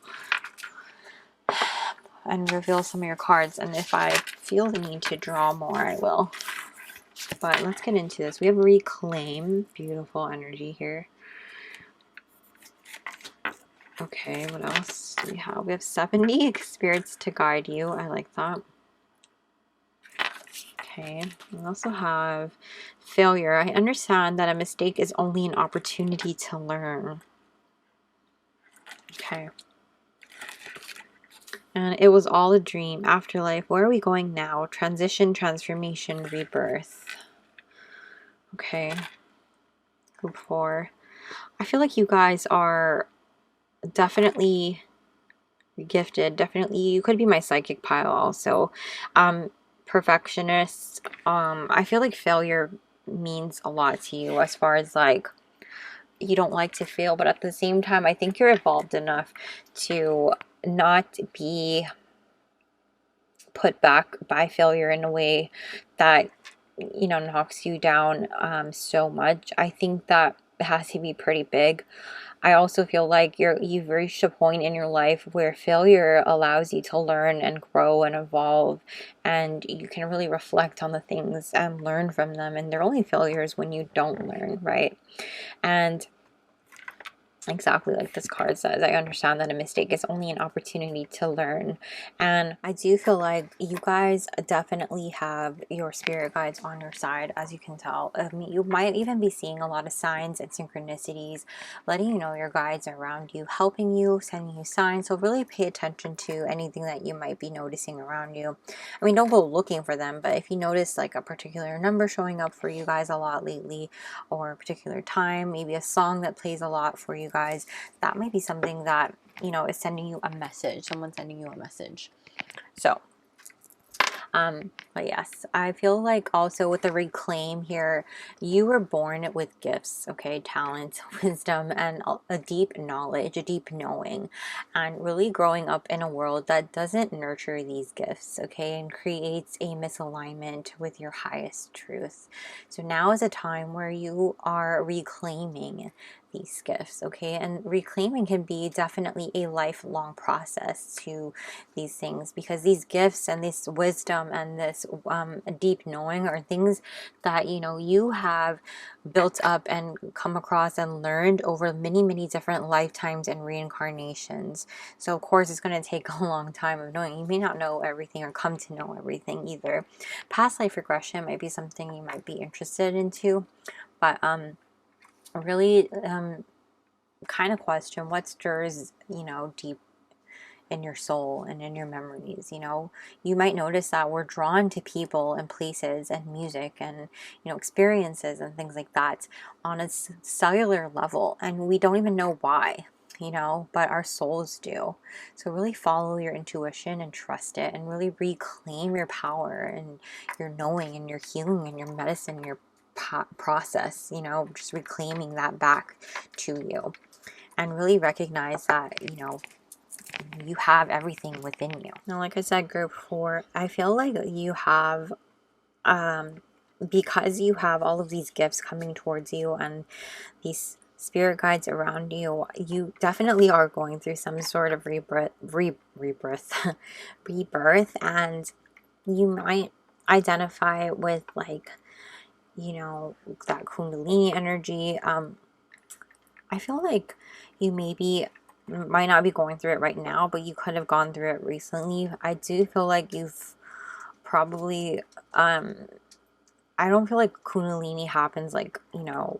S1: and reveal some of your cards, and if I feel the need to draw more, I will. But let's get into this. We have Reclaim. Beautiful energy here. Okay, what else do we have? We have 70 spirits to guide you. I like that. Okay, we also have Failure. I understand that a mistake is only an opportunity to learn. Okay. And It Was All a Dream. Afterlife. Where are we going now? Transition, transformation, rebirth. Okay. Group 4. I feel like you guys are definitely gifted. Definitely, you could be my psychic pile also. Perfectionist. I feel like failure means a lot to you, as far as like you don't like to fail, but at the same time, I think you're evolved enough to not be put back by failure in a way that, you know, knocks you down so much. I think that it has to be pretty big. I also feel like you've reached a point in your life where failure allows you to learn and grow and evolve, and you can really reflect on the things and learn from them. And they're only failures when you don't learn, right? And exactly like this card says, I understand that a mistake is only an opportunity to learn. And I do feel like you guys definitely have your spirit guides on your side, as you can tell. You might even be seeing a lot of signs and synchronicities, letting you know your guides are around you, helping you, sending you signs. So really pay attention to anything that you might be noticing around you. I mean, don't go looking for them, but if you notice like a particular number showing up for you guys a lot lately, or a particular time, maybe a song that plays a lot for you guys, that might be something that, you know, is sending you a message. Someone's sending you a message. So but yes, I feel like also with the reclaim here, you were born with gifts, okay, talent, wisdom, and a deep knowledge, a deep knowing, and really growing up in a world that doesn't nurture these gifts, okay, and creates a misalignment with your highest truth. So now is a time where you are reclaiming these gifts, okay, and reclaiming can be definitely a lifelong process to these things, because these gifts and this wisdom and this deep knowing are things that, you know, you have built up and come across and learned over many different lifetimes and reincarnations. So of course it's going to take a long time of knowing. You may not know everything or come to know everything either. Past life regression might be something you might be interested into, but really kind of question what stirs, you know, deep in your soul and in your memories. You know, you might notice that we're drawn to people and places and music and, you know, experiences and things like that on a cellular level, and we don't even know why, you know, but our souls do. So really follow your intuition and trust it, and really reclaim your power and your knowing and your healing and your medicine, your process, you know, just reclaiming that back to you, and really recognize that, you know, you have everything within you. Now, like I said, group 4, I feel like you have, because you have all of these gifts coming towards you and these spirit guides around you, you definitely are going through some sort of rebirth, and you might identify with, like, you know, that Kundalini energy. I feel like you might not be going through it right now, but you could have gone through it recently. I do feel like you've probably, I don't feel like Kundalini happens like, you know,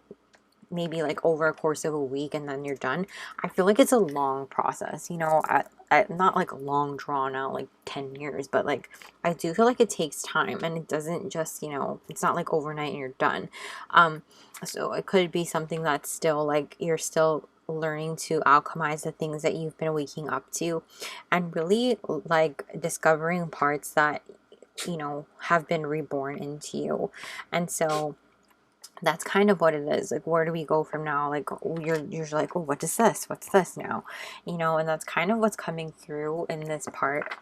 S1: maybe like over a course of a week and then you're done. I feel like it's a long process, you know, not like a long drawn out like 10 years, but like I do feel like it takes time, and it doesn't just, you know, it's not like overnight and you're done. So it could be something that's still like you're still learning to alchemize the things that you've been waking up to, and really like discovering parts that, you know, have been reborn into you. And so that's kind of what it is. Like, where do we go from now? Like, you're usually like, oh, what is this? What's this now? You know, and that's kind of what's coming through in this part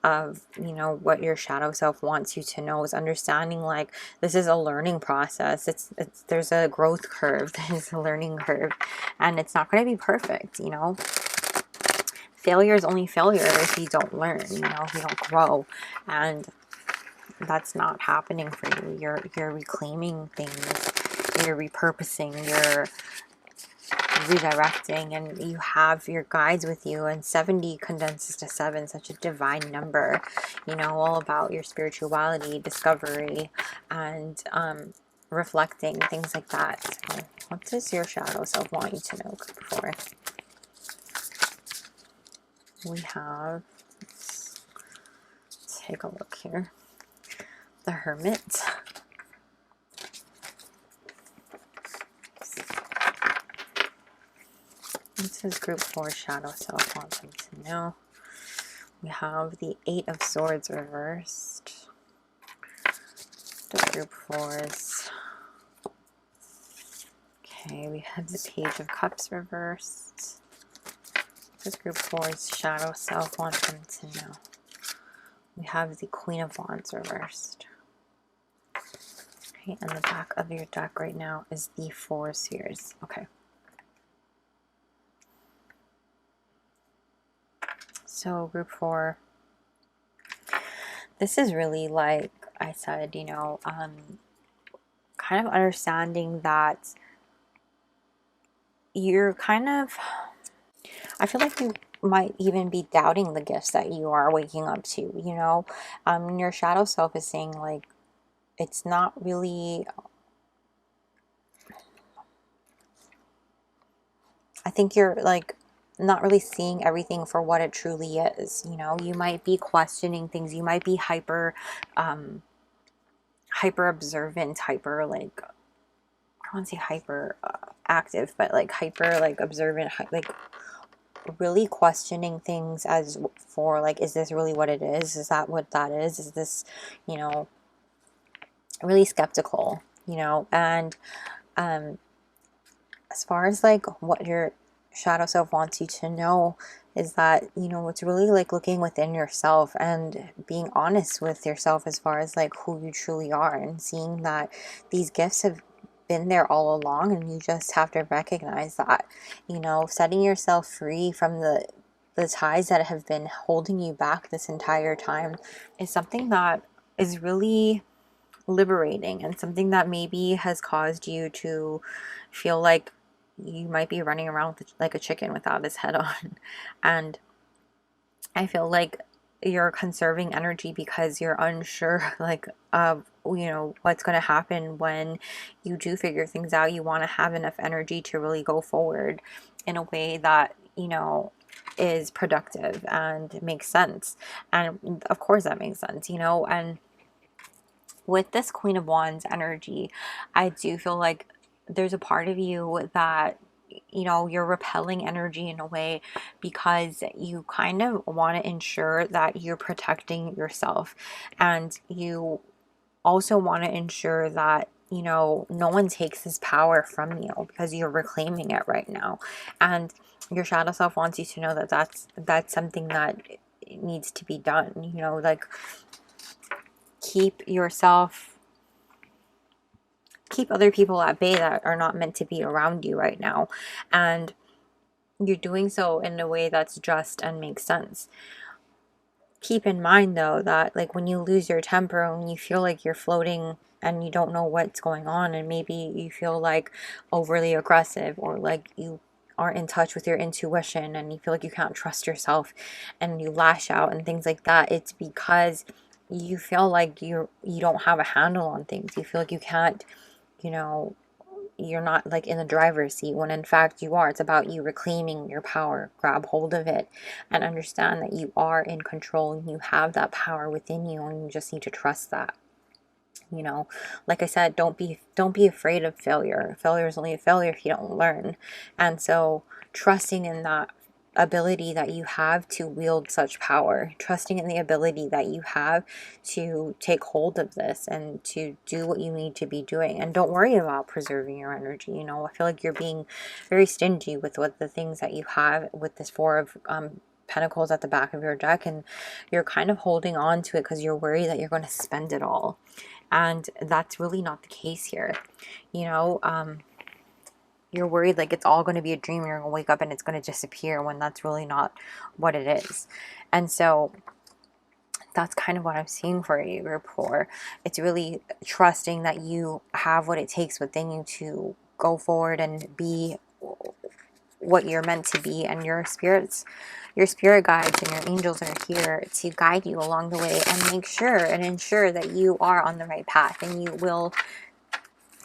S1: of, you know, what your shadow self wants you to know, is understanding like this is a learning process. There's a growth curve, there's a learning curve, and it's not going to be perfect, you know. Failure is only failure if you don't learn, you know, if you don't grow, and that's not happening for you. You're reclaiming things, you're repurposing, you're redirecting, and you have your guides with you. And 70 condenses to 7, such a divine number, you know, all about your spirituality, discovery, and reflecting, things like that. So what does your shadow self want you to know before? We have, let's take a look here, the Hermit. What does group 4 shadow self want them to know? We have the Eight of Swords reversed. The group fours. Okay, we have the Page of Cups reversed. This group four's shadow self wants them to know. We have the Queen of Wands reversed. Okay, and the back of your deck right now is the Four of Spheres. Okay. So group four, this is really, like I said, you know, kind of understanding that you're kind of, I feel like you might even be doubting the gifts that you are waking up to, you know. Your shadow self is saying, like, it's not really, I think you're, like, not really seeing everything for what it truly is, you know. You might be questioning things. You might be hyper observant, hyper, like, I don't want to say hyper active, but like hyper, like observant, like really questioning things as for, like, is this really what it is? Is that what that is? Is this, you know, really skeptical, you know. And as far as like what your shadow self wants you to know is that, you know, it's really like looking within yourself and being honest with yourself as far as like who you truly are, and seeing that these gifts have been there all along, and you just have to recognize that, you know. Setting yourself free from the ties that have been holding you back this entire time is something that is really liberating, and something that maybe has caused you to feel like you might be running around with, like a chicken without its head on. And I feel like you're conserving energy because you're unsure, like, of, you know, what's going to happen when you do figure things out. You want to have enough energy to really go forward in a way that, you know, is productive and makes sense. And of course that makes sense, you know. And with this Queen of Wands energy, I do feel like there's a part of you that, you know, you're repelling energy in a way because you kind of want to ensure that you're protecting yourself, and you also want to ensure that, you know, no one takes this power from you because you're reclaiming it right now. And your shadow self wants you to know that that's something that needs to be done, you know. Like, keep other people at bay that are not meant to be around you right now. And you're doing so in a way that's just and makes sense. Keep in mind though that, like, when you lose your temper and you feel like you're floating and you don't know what's going on, and maybe you feel like overly aggressive, or like you aren't in touch with your intuition and you feel like you can't trust yourself and you lash out and things like that, it's because you feel like you don't have a handle on things. You feel like you can't, you know, you're not like in the driver's seat, when in fact you are. It's about you reclaiming your power. Grab hold of it and understand that you are in control and you have that power within you, and you just need to trust that. You know, like I said, don't be afraid of failure. Failure is only a failure if you don't learn. And so trusting in that ability that you have to wield such power, trusting in the ability that you have to take hold of this and to do what you need to be doing. And don't worry about preserving your energy. You know, I feel like you're being very stingy with what the things that you have with this Four of Pentacles at the back of your deck, and you're kind of holding on to it because you're worried that you're going to spend it all. And that's really not the case here. You know, you're worried like it's all going to be a dream. You're going to wake up and it's going to disappear, when that's really not what it is. And so that's kind of what I'm seeing for you, group four. It's really trusting that you have what it takes within you to go forward and be what you're meant to be. And your spirit guides and your angels are here to guide you along the way and make sure and ensure that you are on the right path, and you will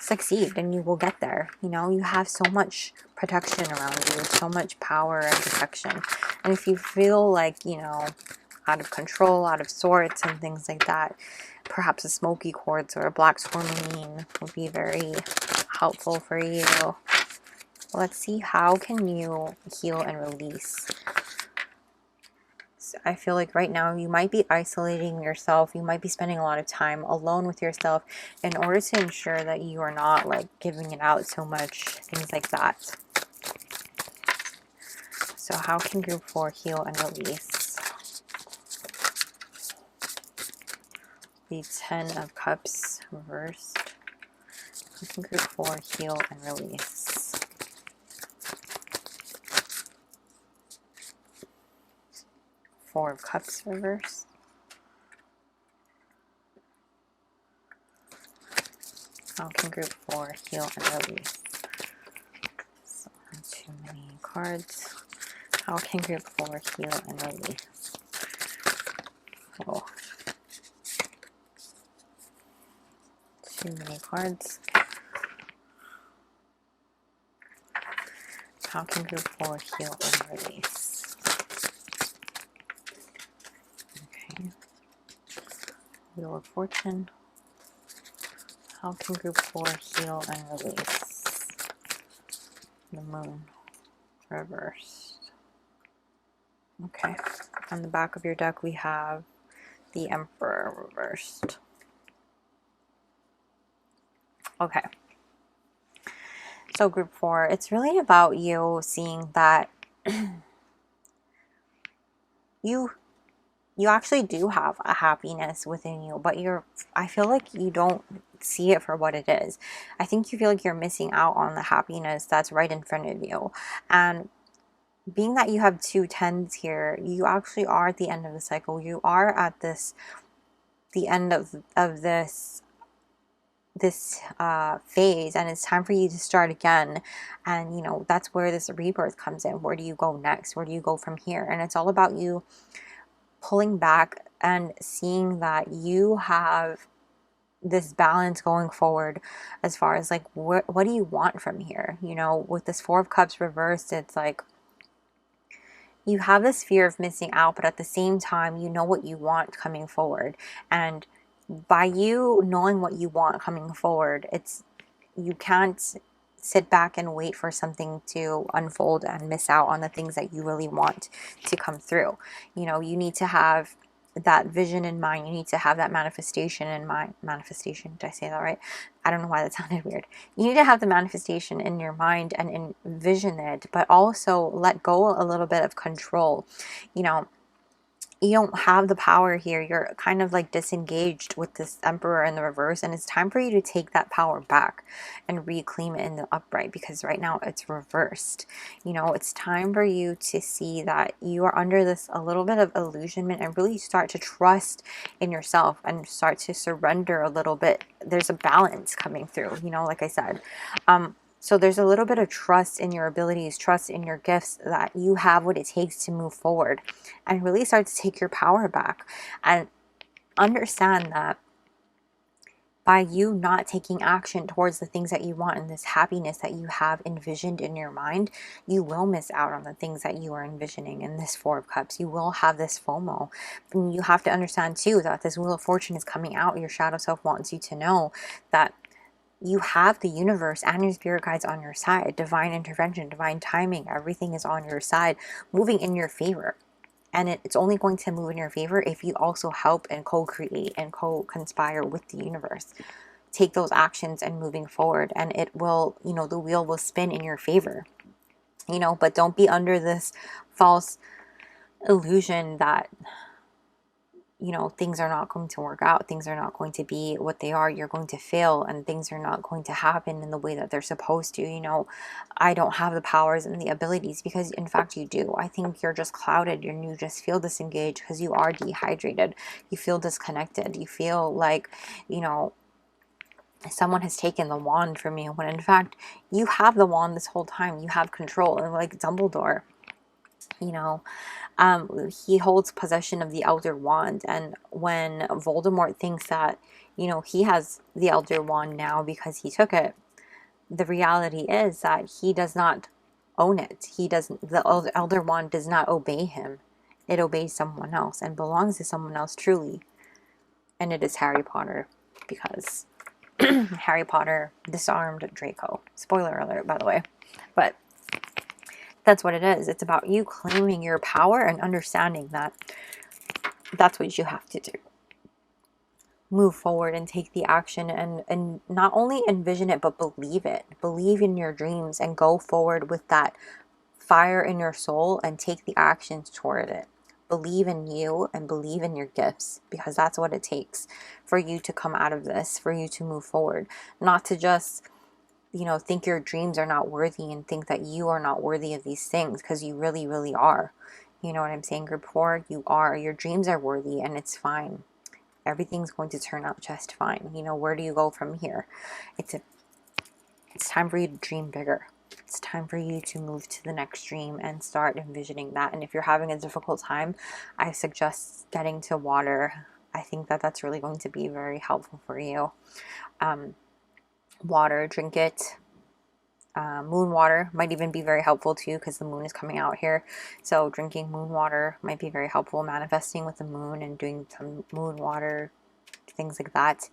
S1: succeed and you will get there. You know, you have so much protection around you, so much power and protection. And if you feel like, you know, out of control, out of sorts and things like that, perhaps a smoky quartz or a black tourmaline would be very helpful for you. Let's see, how can you heal and release? because I feel like right now you might be isolating yourself. You might be spending a lot of time alone with yourself in order to ensure that you are not like giving it out so much, things like that. So how can group 4 heal and release? The 10 of Cups reversed. How can group 4 heal and release? 4 of Cups reversed. How can group 4 heal and release? So, too many cards. How can group 4 heal and release? Oh. Too many cards. How can group 4 heal and release? Okay. Wheel of Fortune. How can group 4 heal and release? The Moon reversed. Okay. On the back of your deck we have the Emperor reversed. Okay. So group 4, it's really about you seeing that you actually do have a happiness within you, but I feel like you don't see it for what it is. I think you feel like you're missing out on the happiness that's right in front of you. And being that you have 2 10s here, you actually are at the end of the cycle. You are at the end of this phase, and it's time for you to start again. And you know, that's where this rebirth comes in. Where do you go next? Where do you go from here? And it's all about you pulling back and seeing that you have this balance going forward as far as like what do you want from here. You know, with this 4 of Cups reversed, it's like you have this fear of missing out, but at the same time you know what you want coming forward. And by you knowing what you want coming forward, you can't sit back and wait for something to unfold and miss out on the things that you really want to come through. You know, you need to have that vision in mind. You need to have that manifestation in mind. Manifestation, did I say that right? I don't know why that sounded weird. You need to have the manifestation in your mind and envision it, but also let go a little bit of control. You know, you don't have the power here. You're kind of like disengaged with this Emperor in the reverse, and it's time for you to take that power back and reclaim it in the upright, because right now it's reversed. You know, it's time for you to see that you are under this a little bit of illusionment and really start to trust in yourself and start to surrender a little bit. There's a balance coming through, you know, like I said. So there's a little bit of trust in your abilities, trust in your gifts, that you have what it takes to move forward and really start to take your power back. And understand that by you not taking action towards the things that you want and this happiness that you have envisioned in your mind, you will miss out on the things that you are envisioning in this 4 of Cups. You will have this FOMO. And you have to understand too that this Wheel of Fortune is coming out. Your shadow self wants you to know that you have the universe and your spirit guides on your side. Divine intervention, divine timing, everything is on your side, moving in your favor. And it's only going to move in your favor if you also help and co-create and co-conspire with the universe. Take those actions and moving forward, and it will, you know, the wheel will spin in your favor. You know, but don't be under this false illusion that, you know, things are not going to work out, things are not going to be what they are, you're going to fail, and things are not going to happen in the way that they're supposed to. You know, I don't have the powers and the abilities, because in fact you do. I think you're just clouded and you just feel disengaged because you are dehydrated. You feel disconnected. You feel like, you know, someone has taken the wand from you, when in fact you have the wand this whole time. You have control. And like Dumbledore, you know, he holds possession of the Elder Wand, and when Voldemort thinks that, you know, he has the Elder Wand now because he took it, the reality is that he does not own it. He doesn't, the Elder Wand does not obey him. It obeys someone else and belongs to someone else truly, and it is Harry Potter, because Harry Potter disarmed Draco. Spoiler alert, by the way. But That's what it is. It's about you claiming your power and understanding that that's what you have to do. Move forward and take the action, and not only envision it, but believe it. Believe in your dreams and go forward with that fire in your soul and take the actions toward it. Believe in you and believe in your gifts, because that's what it takes for you to come out of this, for you to move forward. Not to just, you know, think your dreams are not worthy and think that you are not worthy of these things, because you really, really are. You know what I'm saying, group 4? You are. Your dreams are worthy, and it's fine. Everything's going to turn out just fine. You know, where do you go from here? It's time for you to dream bigger. It's time for you to move to the next dream and start envisioning that. And if you're having a difficult time, I suggest getting to water. I think that that's really going to be very helpful for you. Water, drink it. Moon water might even be very helpful too, because the moon is coming out here. So drinking moon water might be very helpful. Manifesting with the moon and doing some moon water, things like that.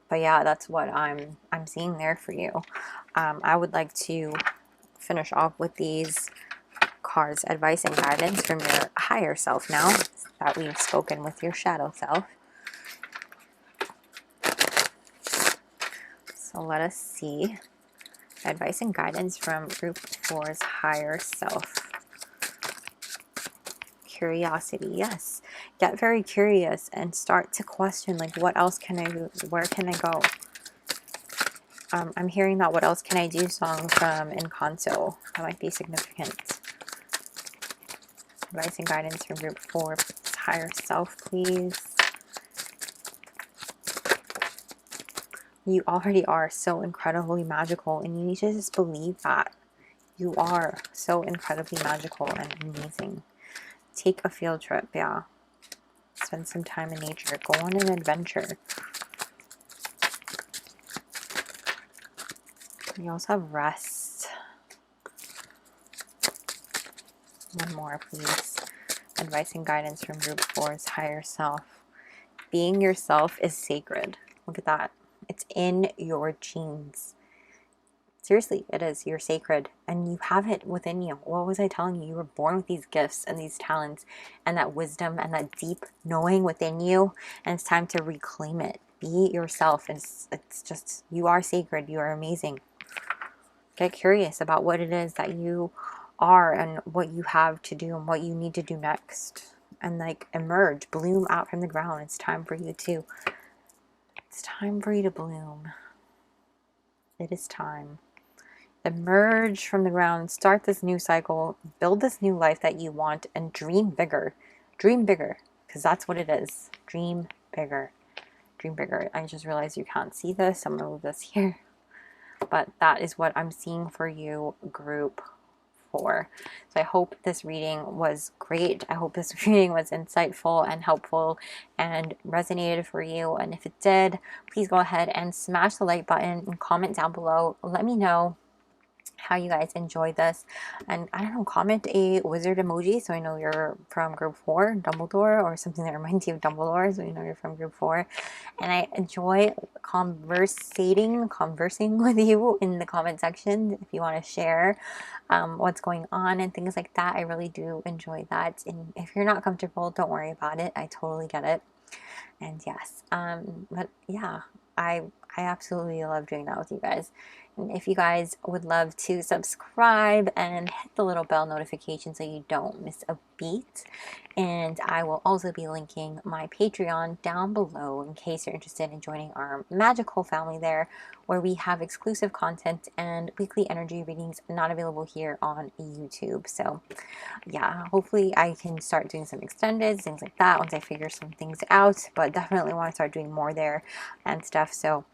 S1: But yeah, that's what I'm seeing there for you. I would like to finish off with these cards, advice and guidance from your higher self now that we've spoken with your shadow self. So let us see. Advice and guidance from group 4's higher self. Curiosity, yes. Get very curious and start to question, like, what else can I do? Where can I go? I'm hearing that "What Else Can I Do" song from Encanto. That might be significant. Advice and guidance from group 4's higher self, please. You already are so incredibly magical, and you need to just believe that. You are so incredibly magical and amazing. Take a field trip, yeah. Spend some time in nature. Go on an adventure. We also have rest. One more, please. Advice and guidance from group 4's higher self. Being yourself is sacred. Look at that. It's in your genes. Seriously, it is. You're sacred, and you have it within you. What was I telling you? You were born with these gifts and these talents and that wisdom and that deep knowing within you, and it's time to reclaim it. Be yourself. It's just, you are sacred. You are amazing. Get curious about what it is that you are and what you have to do and what you need to do next, and like emerge, bloom out from the ground. It's time for you to bloom. It is time. Emerge from the ground, start this new cycle, build this new life that you want, and dream bigger. Dream bigger, because that's what it is. Dream bigger. Dream bigger. I just realized you can't see this. I'm going to move this here. But that is what I'm seeing for you, group 4. So I hope this reading was great. I hope this reading was insightful and helpful and resonated for you. And if it did, please go ahead and smash the like button and comment down below. Let me know how you guys enjoyed this, and I don't know, comment a wizard emoji so I know you're from group 4, Dumbledore, or something that reminds you of Dumbledore so you know you're from group 4. And I enjoy conversing with you in the comment section if you want to share what's going on and things like that. I really do enjoy that, and if you're not comfortable, don't worry about it. I totally get it. And yes, but yeah, I absolutely love doing that with you guys. And if you guys would love to subscribe and hit the little bell notification so you don't miss a beat. And I will also be linking my Patreon down below in case you're interested in joining our magical family there, where we have exclusive content and weekly energy readings not available here on YouTube. So yeah, hopefully I can start doing some extended things like that once I figure some things out, but definitely want to start doing more there and stuff. So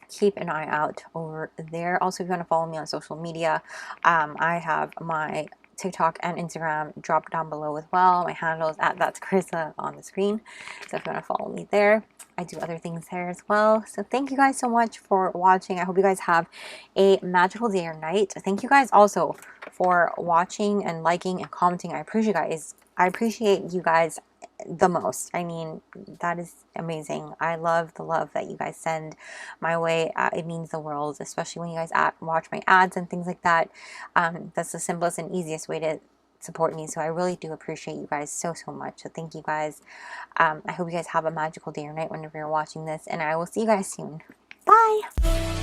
S1: keep an eye out over there. Also, if you want to follow me on social media, I have my TikTok and Instagram dropped down below as well. My handle is at That's Carissa on the screen. So if you want to follow me there, I do other things there as well. So thank you guys so much for watching. I hope you guys have a magical day or night. Thank you guys also for watching and liking and commenting. I appreciate you guys the most. I mean, that is amazing. I love the love that you guys send my way. It means the world, especially when you guys watch my ads and things like that. That's the simplest and easiest way to support me. So I really do appreciate you guys so much. So thank you guys. I hope you guys have a magical day or night whenever you're watching this, and I will see you guys soon. Bye!